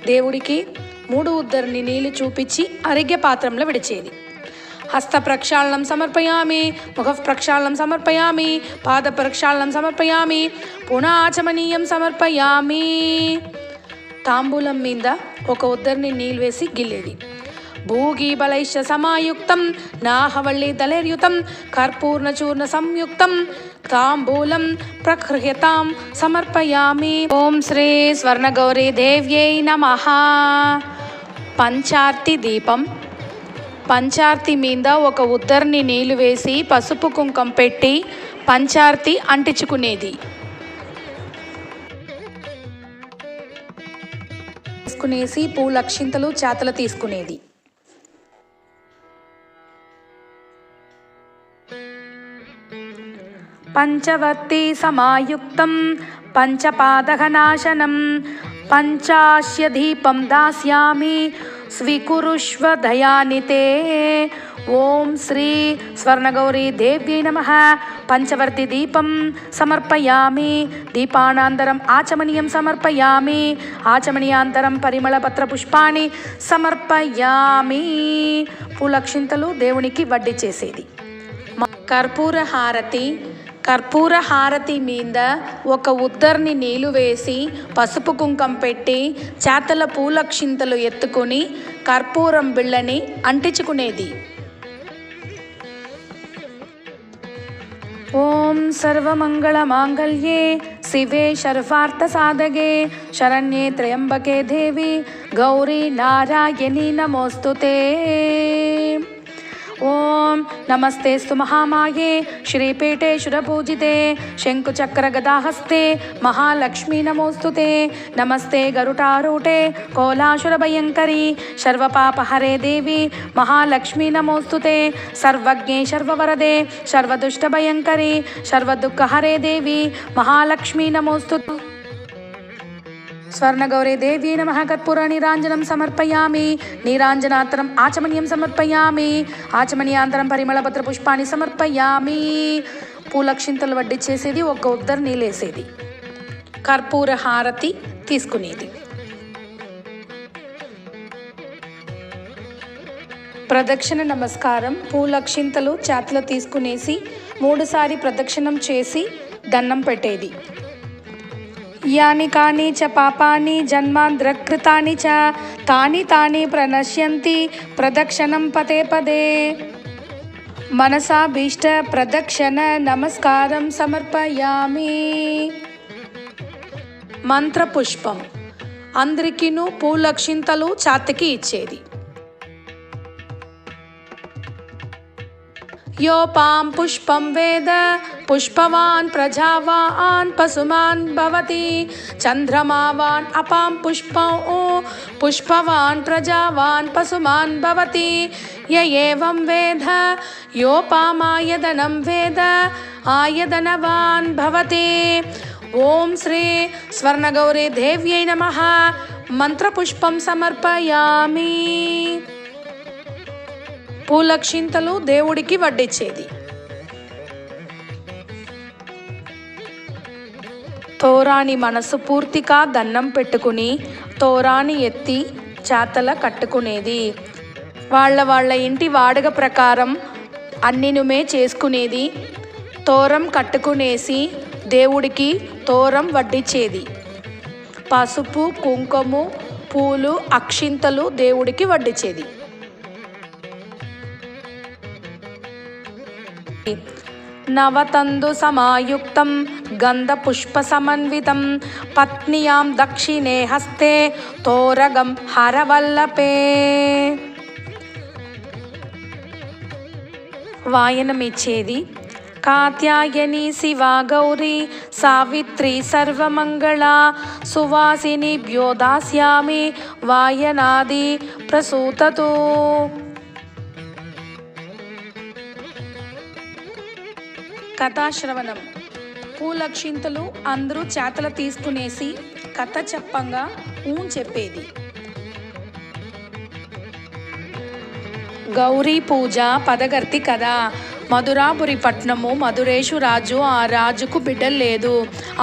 దేవుడికి 3 ఉద్దరిని నీళ్లు చూపించి అరిగే పాత్రంలో విడిచేది. హస్త ప్రక్షాళనం సమర్పయామి. ముఖ ప్రక్షాళనం సమర్పయామి. పాద ప్రక్షాళనం సమర్పయామి. పునః ఆచమనీయం సమర్పయామి. తాంబూలం మీద ఒక ఉద్దరిని నీళ్ళు వేసి గిల్లేది. భూగీబలైశ్చ సమాయుక్తం నాహవల్లి దళైర్యుతం కర్పూర్ణచూర్ణ సంయుక్తం తాంబూలం ప్రగృహ్యతాం సమర్పయామి. ఓం శ్రీ స్వర్ణగౌరీ దేవ్యై నమః. పంచార్తి దీపం. పంచార్తి మీద ఒక ఉద్దరిని నీళ్లు వేసి పసుపు కుంకం పెట్టి పంచార్తి అంటించుకునేది. తీసుకునేసి పూలక్షింతలు చేతలు తీసుకునేది. పంచవర్తి సమాయుక్తం పంచపాదఘనాశనం పంచాస్య దీపం దాస్యామి స్వీకురుష్వ దయానితే. ఓం శ్రీ స్వర్ణగౌరీ దేవ్యై నమః. పంచవర్తి దీపం సమర్పయామి. దీపానంతరం ఆచమనీయం సమర్పయామి. ఆచమనీయాంతరం పరిమళపత్ర పుష్పాన్ని సమర్పయామి. పూలక్షింతలు దేవునికి వడ్డీ చేసేది. కర్పూర హారతి. కర్పూర హారతి మీద ఒక ఉద్దర్ని నీళ్లు వేసి పసుపు కుంకం పెట్టి చేతల పూలక్షింతలు ఎత్తుకొని కర్పూరం బిళ్ళని అంటించుకునేది. ఓం సర్వమంగళ మాంగళ్యే శివే సర్వార్థ సాధకే శరణ్యే త్రయంబకే దేవి గౌరీ నారాయణి నమోస్తుతే. ఓం నమస్తేస్తు మహామాయే శ్రీపీఠేశ్వరపూజితే శంకుచక్రగదాహస్తే మహాలక్ష్మీ నమోస్తుతే. నమస్తే గరుటారూఢే కోలాసురభయంకరీ సర్వపాపహరే దేవి మహాలక్ష్మీ నమోస్తుతే. సర్వజ్ఞే సర్వవరదే సర్వదుష్టభయంకరీ సర్వదుఃఖహరే దేవి మహాలక్ష్మీ నమోస్తుతే. స్వర్ణగౌరీ దేవ్యై నమః. కర్పూర నీరాంజనం సమర్పయామి. నీరాంజనాంతరం ఆచమనీయం సమర్పయామి. ఆచమనీయాంతరం పరిమళపత్ర పుష్పాన్ని సమర్పయామి. పూలక్షింతలు వడ్డీ చేసేది, ఒక ఉద్దరు నీళ్ళేసేది. కర్పూర హారతి తీసుకునేది. ప్రదక్షిణ నమస్కారం. పూలక్షింతలు చేతలు తీసుకునేసి 3 సారి ప్రదక్షిణం చేసి దండం పెట్టేది. యాని కాని చ పాపాని జన్మాంధ్రకృతాని చ తాని తాని ప్రణశ్యంతి ప్రదక్షిణం పదే పదే. మనసాభీష్ట ప్రదక్షిణ నమస్కారం సమర్పయామి. మంత్రపుష్పం. అందరికీను పూలక్షింతలు చేతికి ఇచ్చేది. యోపాం పుష్పం వేద పుష్పవాన్ ప్రజావాన్ పశుమాన్ భవతి చంద్రమావాన్ అపాం పుష్పం పుష్పవాన్ ప్రజావాన్ పశుమాన్ భవతి య ఏవం వేద యోపామాయదనం వేద ఆయదనవాన్ భవతి. ఓం శ్రీ స్వర్ణగౌరీ దేవ్యై నమః. మంత్రపుష్పం సమర్పయామి. పూలక్షింతలు దేవుడికి వడ్డిచ్చేది. తోరాని మనసు పూర్తిగా దండం పెట్టుకుని తోరాని ఎత్తి చేతల కట్టుకునేది. వాళ్ళ ఇంటి వాడుక ప్రకారం అన్నినుమే చేసుకునేది. తోరం కట్టుకునేసి దేవుడికి తోరం వడ్డిచ్చేది. పసుపు కుంకుమ పూలు అక్షింతలు దేవుడికి వడ్డిచ్చేది. నవతందు సమాయుక్తం గంధ పుష్ప సమన్వితం పత్నియాం దక్షిణే హస్తే తోరగం హరవల్లపే. వాయనమిచ్చేది. కాత్యాయని శివా గౌరీ సావిత్రి సర్వమంగళ సువాసినిభ్యో దాస్యామి వాయనాది ప్రసూతతు. కథాశ్రవణం. పూలక్షింతలు అందరూ చేతలు తీసుకునేసి కథ చెప్పంగా చెప్పేది. గౌరీ పూజ పదగర్తి కథ. మధురాపురి పట్నము మధురేషు రాజు. ఆ రాజుకు బిడ్డలు లేదు.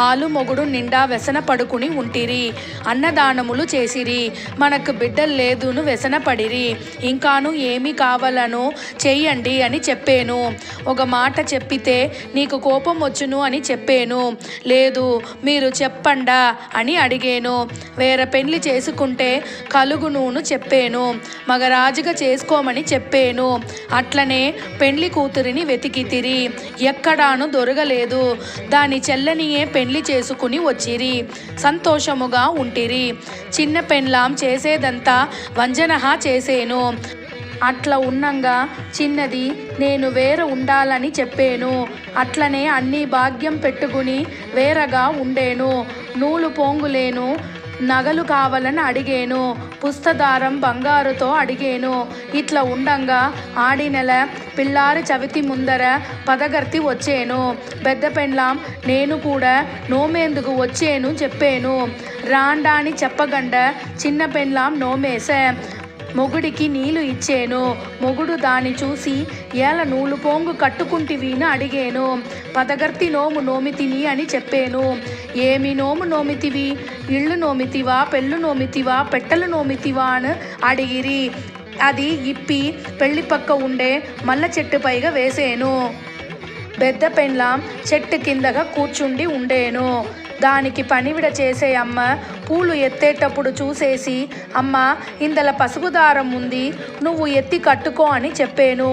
ఆలు మొగుడు నిండా వ్యసన పడుకుని ఉంటిరి. అన్నదానములు చేసిరి. మనకు బిడ్డలు లేదును వ్యసన పడిరి. ఇంకాను ఏమి కావాలను చెయ్యండి అని చెప్పాను. ఒక మాట చెప్పితే నీకు కోపం వచ్చును అని చెప్పాను. లేదు మీరు చెప్పండా అని అడిగాను. వేరే పెళ్లి చేసుకుంటే కలుగును చెప్పాను. మగరాజుగా చేసుకోమని చెప్పాను. అట్లనే పెళ్లి కూతురిని వెతికితిరి. ఎక్కడాను దొరకలేదు. దాని చెల్లనియే పెళ్లి చేసుకుని వచ్చిరి. సంతోషముగా ఉంటిరి. చిన్న పెండ్లాం చేసేదంతా వంజనహ చేసేను. అట్లా ఉన్నంగా చిన్నది నేను వేరే ఉండాలని చెప్పాను. అట్లనే అన్ని భాగ్యం పెట్టుకుని వేరగా ఉండేను. నూలు పొంగులేను నగలు కావాలని అడిగేను, పుస్తదారం బంగారుతో అడిగేను. ఇట్లా ఉండంగా ఆడి నెల పిల్లారి చవితి ముందర పదగర్తి వచ్చేను. పెద్ద పెండ్లాం నేను కూడా నోమేందుకు వచ్చేను చెప్పేను. రాండా అని చెప్పగండ చిన్న పెండ్లాం నోమేసే. మొగుడికి నీళ్ళు ఇచ్చేను. మొగుడు దాన్ని చూసి ఏల నూలు పోంగు కట్టుకుంటివీని అడిగేను. పదగర్తి నోము నోమితిని అని చెప్పాను. ఏమి నోము నోమితివి? ఇళ్ళు నోమితివా, పెళ్ళు నోమితివా, పెట్టెలు నోమితివా అని అడిగిరి. అది ఇప్పి పెళ్లి పక్క ఉండే మల్ల చెట్టు పైగా వేసేను. పెద్ద పెండ్లాం చెట్టు కిందగా కూర్చుండి ఉండేను. దానికి పనివిడ చేసే అమ్మ పూలు ఎత్తేటప్పుడు చూసేసి, అమ్మ ఇందల పసుపు దారం ఉంది, నువ్వు ఎత్తి కట్టుకో అని చెప్పాను.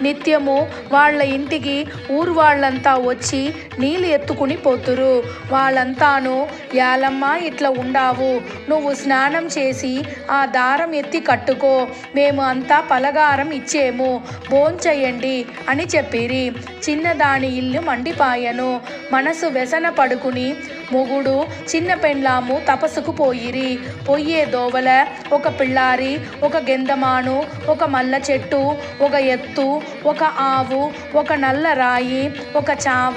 నిత్యము వాళ్ళ ఇంటికి ఊరు వాళ్ళంతా వచ్చి నీళ్ళు ఎత్తుకుని పోతురు. వాళ్ళంతాను యాలమ్మ ఇట్లా ఉండావు, నువ్వు స్నానం చేసి ఆ దారం ఎత్తి కట్టుకో, మేము అంతా పలగారం ఇచ్చేము, భోంచెయ్యండి అని చెప్పిరి. చిన్నదాని ఇల్లు మండిపాయను. మనసు వ్యసన పడుకుని మొగుడు చిన్న పెండ్లాము తపస్సుకు పోయిరి. పొయ్యే దోవల ఒక పిల్లారి, ఒక గెందమాను, ఒక మల్ల చెట్టు, ఒక ఎత్తు, ఒక ఆవు, ఒక నల్ల రాయి, ఒక చావ,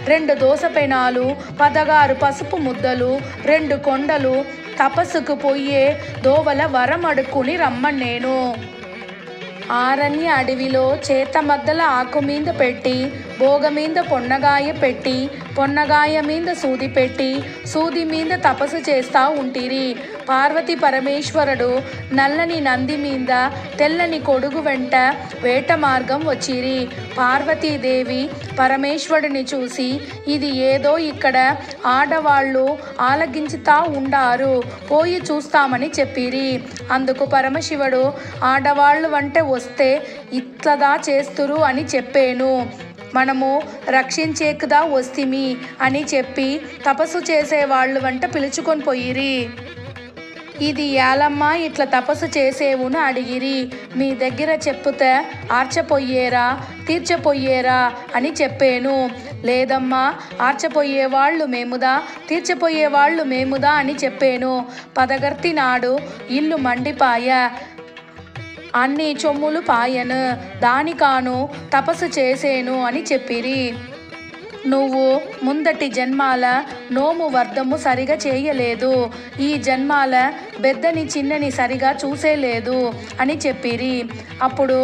2 దోస పెనాలు, 16 పసుపు ముద్దలు, 2 కొండలు తపస్సుకు పొయ్యే దోవల వరం అడుక్కుని రమ్మన్నేను. ఆరణ్య అడవిలో చేత మద్దల ఆకు మీద పెట్టి, భోగ మీద పొన్నగాయ పెట్టి, పొన్నగాయ మీద సూది పెట్టి, సూది మీద తపస్సు చేస్తా ఉంటిరి. పార్వతి పరమేశ్వరుడు నల్లని నంది మీద తెల్లని కొడుగు వెంట వేట మార్గం వచ్చిరి. పార్వతీదేవి పరమేశ్వరుని చూసి, ఇది ఏదో ఇక్కడ ఆడవాళ్ళు ఆలగించుతా ఉండారు, పోయి చూస్తామని చెప్పిరి. అందుకు పరమశివుడు, ఆడవాళ్ళు వంటే వస్తే ఇట్లదా చేస్తురు అని చెప్పాను, మనము రక్షించేకుదా వస్తిమి అని చెప్పి తపస్సు చేసేవాళ్ళు వంట పిలుచుకొని పోయిరి. ఇది యాలమ్మ ఇట్లా తపస్సు చేసేవును అడిగిరి. మీ దగ్గర చెప్పుతే ఆర్చపోయేరా, తీర్చపోయేరా అని చెప్పాను. లేదమ్మా, ఆర్చపోయేవాళ్ళు మేముదా, తీర్చపోయేవాళ్ళు మేముదా అని చెప్పాను. పదగర్తి నాడు ఇల్లు మండిపాయ, అన్ని చొమ్ములు పాయను, దానికాను తపస్సు చేసేను అని చెప్పిరి. నువ్వు ముందటి జన్మాల నోము వర్ధము సరిగా చేయలేదు, ఈ జన్మాల పెద్దని చిన్నని సరిగా చూసేలేదు అని చెప్పిరి. అప్పుడు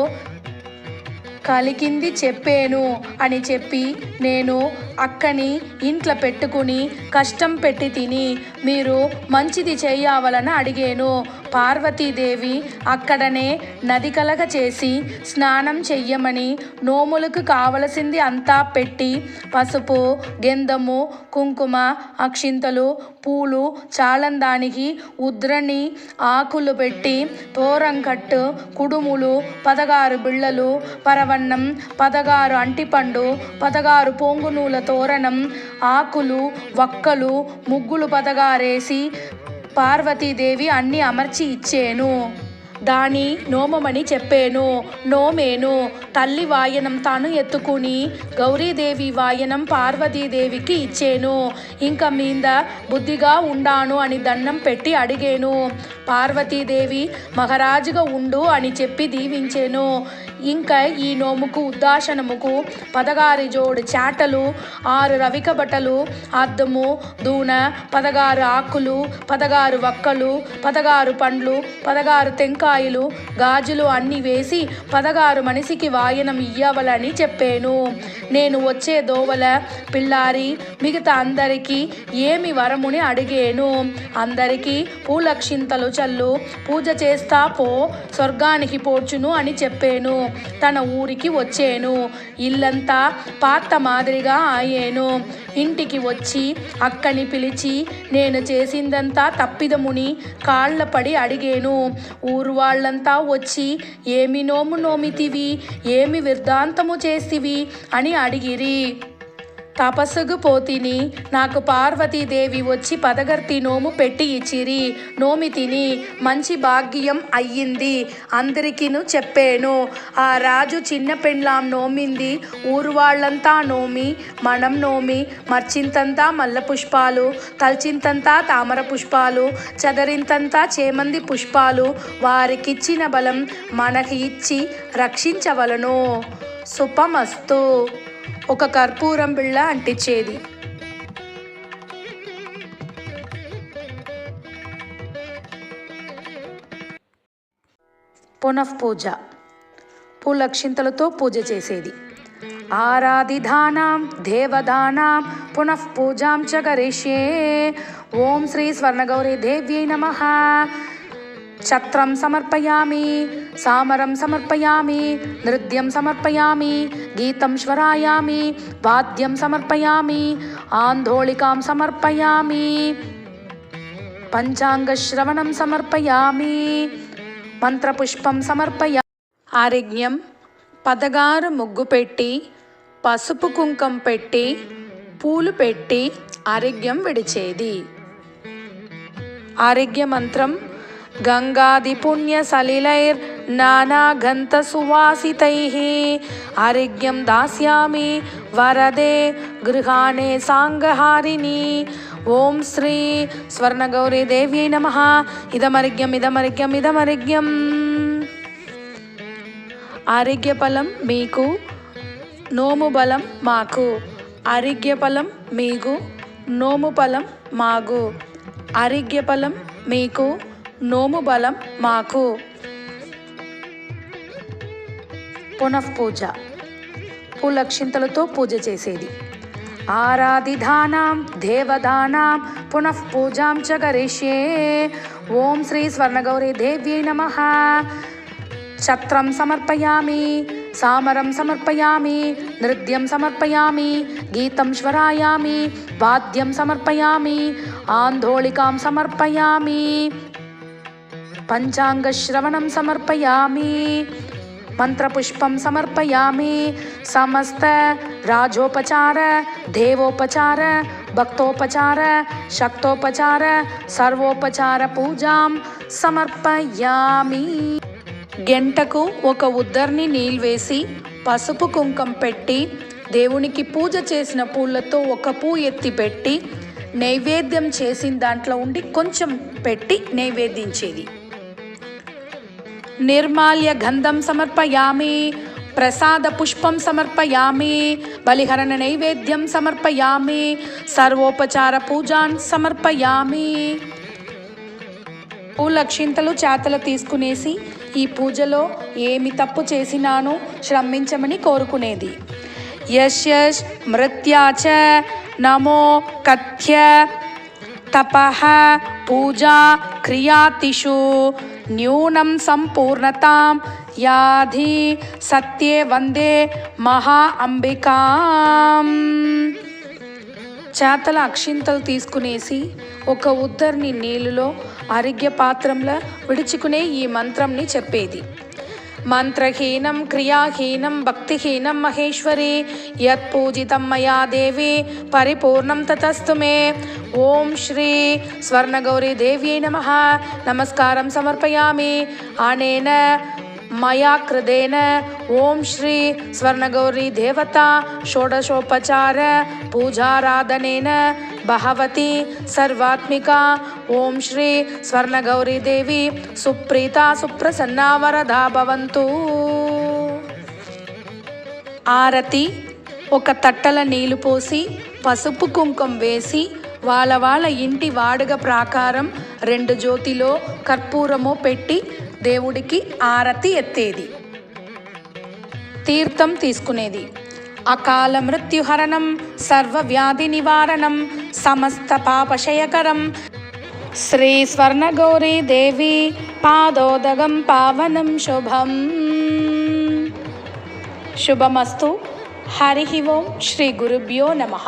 కలికింది చెప్పేను అని చెప్పి, నేను అక్కని ఇంట్లో పెట్టుకుని కష్టం పెట్టి తిని మీరు మంచిది చేయవలని అడిగాను. పార్వతీదేవి అక్కడనే నది కలగ చేసి స్నానం చెయ్యమని నోములకు కావలసింది అంతా పెట్టి, పసుపు, గంధము, కుంకుమ, అక్షింతలు, పూలు, చాలందానికి ఉద్రని ఆకులు పెట్టి, తోరంకట్టు, కుడుములు, 16 బిళ్ళలు, పరవన్నం, 16 అంటిపండు, 16 పోంగునూల తోరణం, ఆకులు, వక్కలు, ముగ్గులు 16 పార్వతీదేవి అన్నీ అమర్చి ఇచ్చేను. దాని నోమమని చెప్పాను. నోమేను. తల్లి వాయనం తాను ఎత్తుకుని గౌరీదేవి వాయనం పార్వతీదేవికి ఇచ్చేను. ఇంక మీద బుద్ధిగా ఉండాను అని దండం పెట్టి అడిగాను. పార్వతీదేవి మహారాజుగా ఉండు అని చెప్పి దీవించాను. ఇంకా ఈ నోముకు ఉద్దాసనముకు 16 జోడు చాటలు, 6 రవిక బట్టలు, అద్దము, దూన, 16 ఆకులు, 16 వక్కలు, 16 పండ్లు, 16 టెంకాయలు, గాజులు అన్నీ వేసి 16 మనిషికి వాయనం ఇయ్యవలని చెప్పాను. నేను వచ్చే దోవల పిల్లారి మిగతా అందరికీ ఏమి వరముని అడిగాను. అందరికీ పూలక్షింతలు చల్లు, పూజ చేస్తా పో, స్వర్గానికి పోర్చును అని చెప్పాను. తన ఊరికి వచ్చేను. ఇల్లంతా పాత మాదిరిగా అయ్యేను. ఇంటికి వచ్చి అక్కని పిలిచి నేను చేసిందంతా తప్పిదముని కాళ్ళ పడి అడిగాను. ఊరు వాళ్ళంతా వచ్చి ఏమి నోము నోమితివి, ఏమి వృద్ధాంతము చేసివి అని అడిగిరి. తపస్సుకు పోతిని, నాకు పార్వతీదేవి వచ్చి పదగర్తి నోము పెట్టి ఇచ్చిరి. నోమి తిని మంచి భాగ్యం అయ్యింది, అందరికీను చెప్పాను. ఆ రాజు చిన్న పెండ్లాం నోమింది, ఊరు వాళ్ళంతా నోమి, మనం నోమి, మర్చింతంతా మల్ల పుష్పాలు, తల్చింతంతా తామర పుష్పాలు, చదరింతంతా చేమంది పుష్పాలు, వారికిచ్చిన బలం మనకి ఇచ్చి రక్షించవలను. సుపమస్తు. ఒక కర్పూరం బిళ్ళ అంటించేది. పునఃపూజ. పూలక్షింతలతో పూజ చేసేది. ఆరాధిధానాం దేవదానాం పునఃపూజాం చ కరిష్యే. ఓం శ్రీ స్వర్ణగౌరీ దేవ్యై నమః. ఛత్రం సమర్పయామి, సామరం సమర్పయామి, నృత్యం సమర్పయామి, గీతం శ్వరాయామి, వాద్యం సమర్పయామి, ఆందోళికాం సమర్పయామి, పంచాంగశ్రవణం సమర్పయామి, మంత్రపుష్పం సమర్పయామి. ఆరిజ్ఞం. పదగారు ముగ్గు పెట్టి, పసుపు కుంకం పెట్టి, పూలు పెట్టి ఆరిజ్ఞం విడిచేది. ఆరిజ్ఞ మంత్రం. గంగాది పుణ్య సలిలైర్ నానాగంధ సువాసితైః ఆరిజ్ఞం దాస్యామి వరదే గృహాణే సాంగహారిణి. ఓం శ్రీ స్వర్ణగౌరీ దేవ్యై నమః. ఇదమరిజ్ఞం ఇదమరిజ్ఞం ఇదమరిజ్ఞం. ఆరోగ్య ఫలం మీకు, నోము బలం మాకు. ఆరోగ్య ఫలం మీకు, నోము ఫలం మాకు. ఆరోగ్య ఫలం మీకు, నోము బలం మాకు. పునఃపూజ. పూలక్షింతలతో పూజ చేసేది. ఆరాధిధానాం దేవదానాం పునఃపూజాం చ కరిష్యే. ఓం శ్రీ స్వర్ణగౌరీ దేవ్యై నమః. ఛత్రం సమర్పయామి, సామరం సమర్పయామి, నృత్యం సమర్పయామి, గీతం శ్వరాయామి, వాద్యం సమర్పయామి, ఆందోళికాం సమర్పయామి, పంచాంగశ్రవణం సమర్పయామి, మంత్రపుష్పం సమర్పయామి. సమస్త రాజోపచార, దేవోపచార, భక్తోపచార, శక్తోపచార, సర్వోపచార పూజాం సమర్పయామి. గంటకు ఒక ఉద్దర్ని నీళ్ళు వేసి పసుపు కుంకం పెట్టి దేవునికి పూజ చేసిన పూలతో ఒక పూ ఎత్తి పెట్టి నైవేద్యం చేసిన దాంట్లో ఉండి కొంచెం పెట్టి నైవేద్యించేది. నిర్మాల్య గంధం సమర్పయామి, ప్రసాద పుష్పం సమర్పయామి, బలిహరణ నైవేద్యం సమర్పయామి, సర్వోపచార పూజాన్ సమర్పయామి. పూలక్షింతలు చేతలు తీసుకునేసి ఈ పూజలో ఏమి తప్పు చేసినానో శ్రమించమని కోరుకునేది. యశ్ మృత్యాచ నమో కథ్య తపః పూజా క్రియాతిషు న్యూనం సంపూర్ణతాం యాధి సత్యే వందే మహా అంబికాం. చేతల అక్షింతలు తీసుకునేసి ఒక ఉద్దర్ని నీళ్ళలో ఆరోగ్య పాత్రంలో విడుచుకునే ఈ మంత్రంని చెప్పేది. మంత్రహీనం క్రియాహీనం భక్తిహీనం మహేశ్వరి యత్పూజితం మయా దేవి పరిపూర్ణం తతస్తు మే. ఓం శ్రీ స్వర్ణగౌరీ దేవ్యై నమః. నమస్కారం సమర్పయామి. అనేన మయా కృదేన ఓం శ్రీ స్వర్ణగౌరీ దేవతా షోడశోపచార పూజారాధనేన భగవతి సర్వాత్మిక ఓం శ్రీ స్వర్ణగౌరీ దేవి సుప్రీత సుప్రసన్నా వరదా భవంతు. ఆరతి. ఒక తట్టల నీళ్లు పోసి పసుపు కుంకుమ వేసి వాళ్ళ ఇంటి వాడుక ప్రకారం 2 జ్యోతిలో కర్పూరము పెట్టి దేవుడికి ఆరతి ఎత్తేది. తీర్థం తీసుకునేది. అకాల మృత్యుహరణం, సర్వవ్యాధి నివారణం, సమస్త పాపశయకరం శ్రీ స్వర్ణగౌరీ దేవి పాదోదగం పావనం శుభం. శుభమస్తు. హరి ఓం. శ్రీ గురుభ్యో నమః.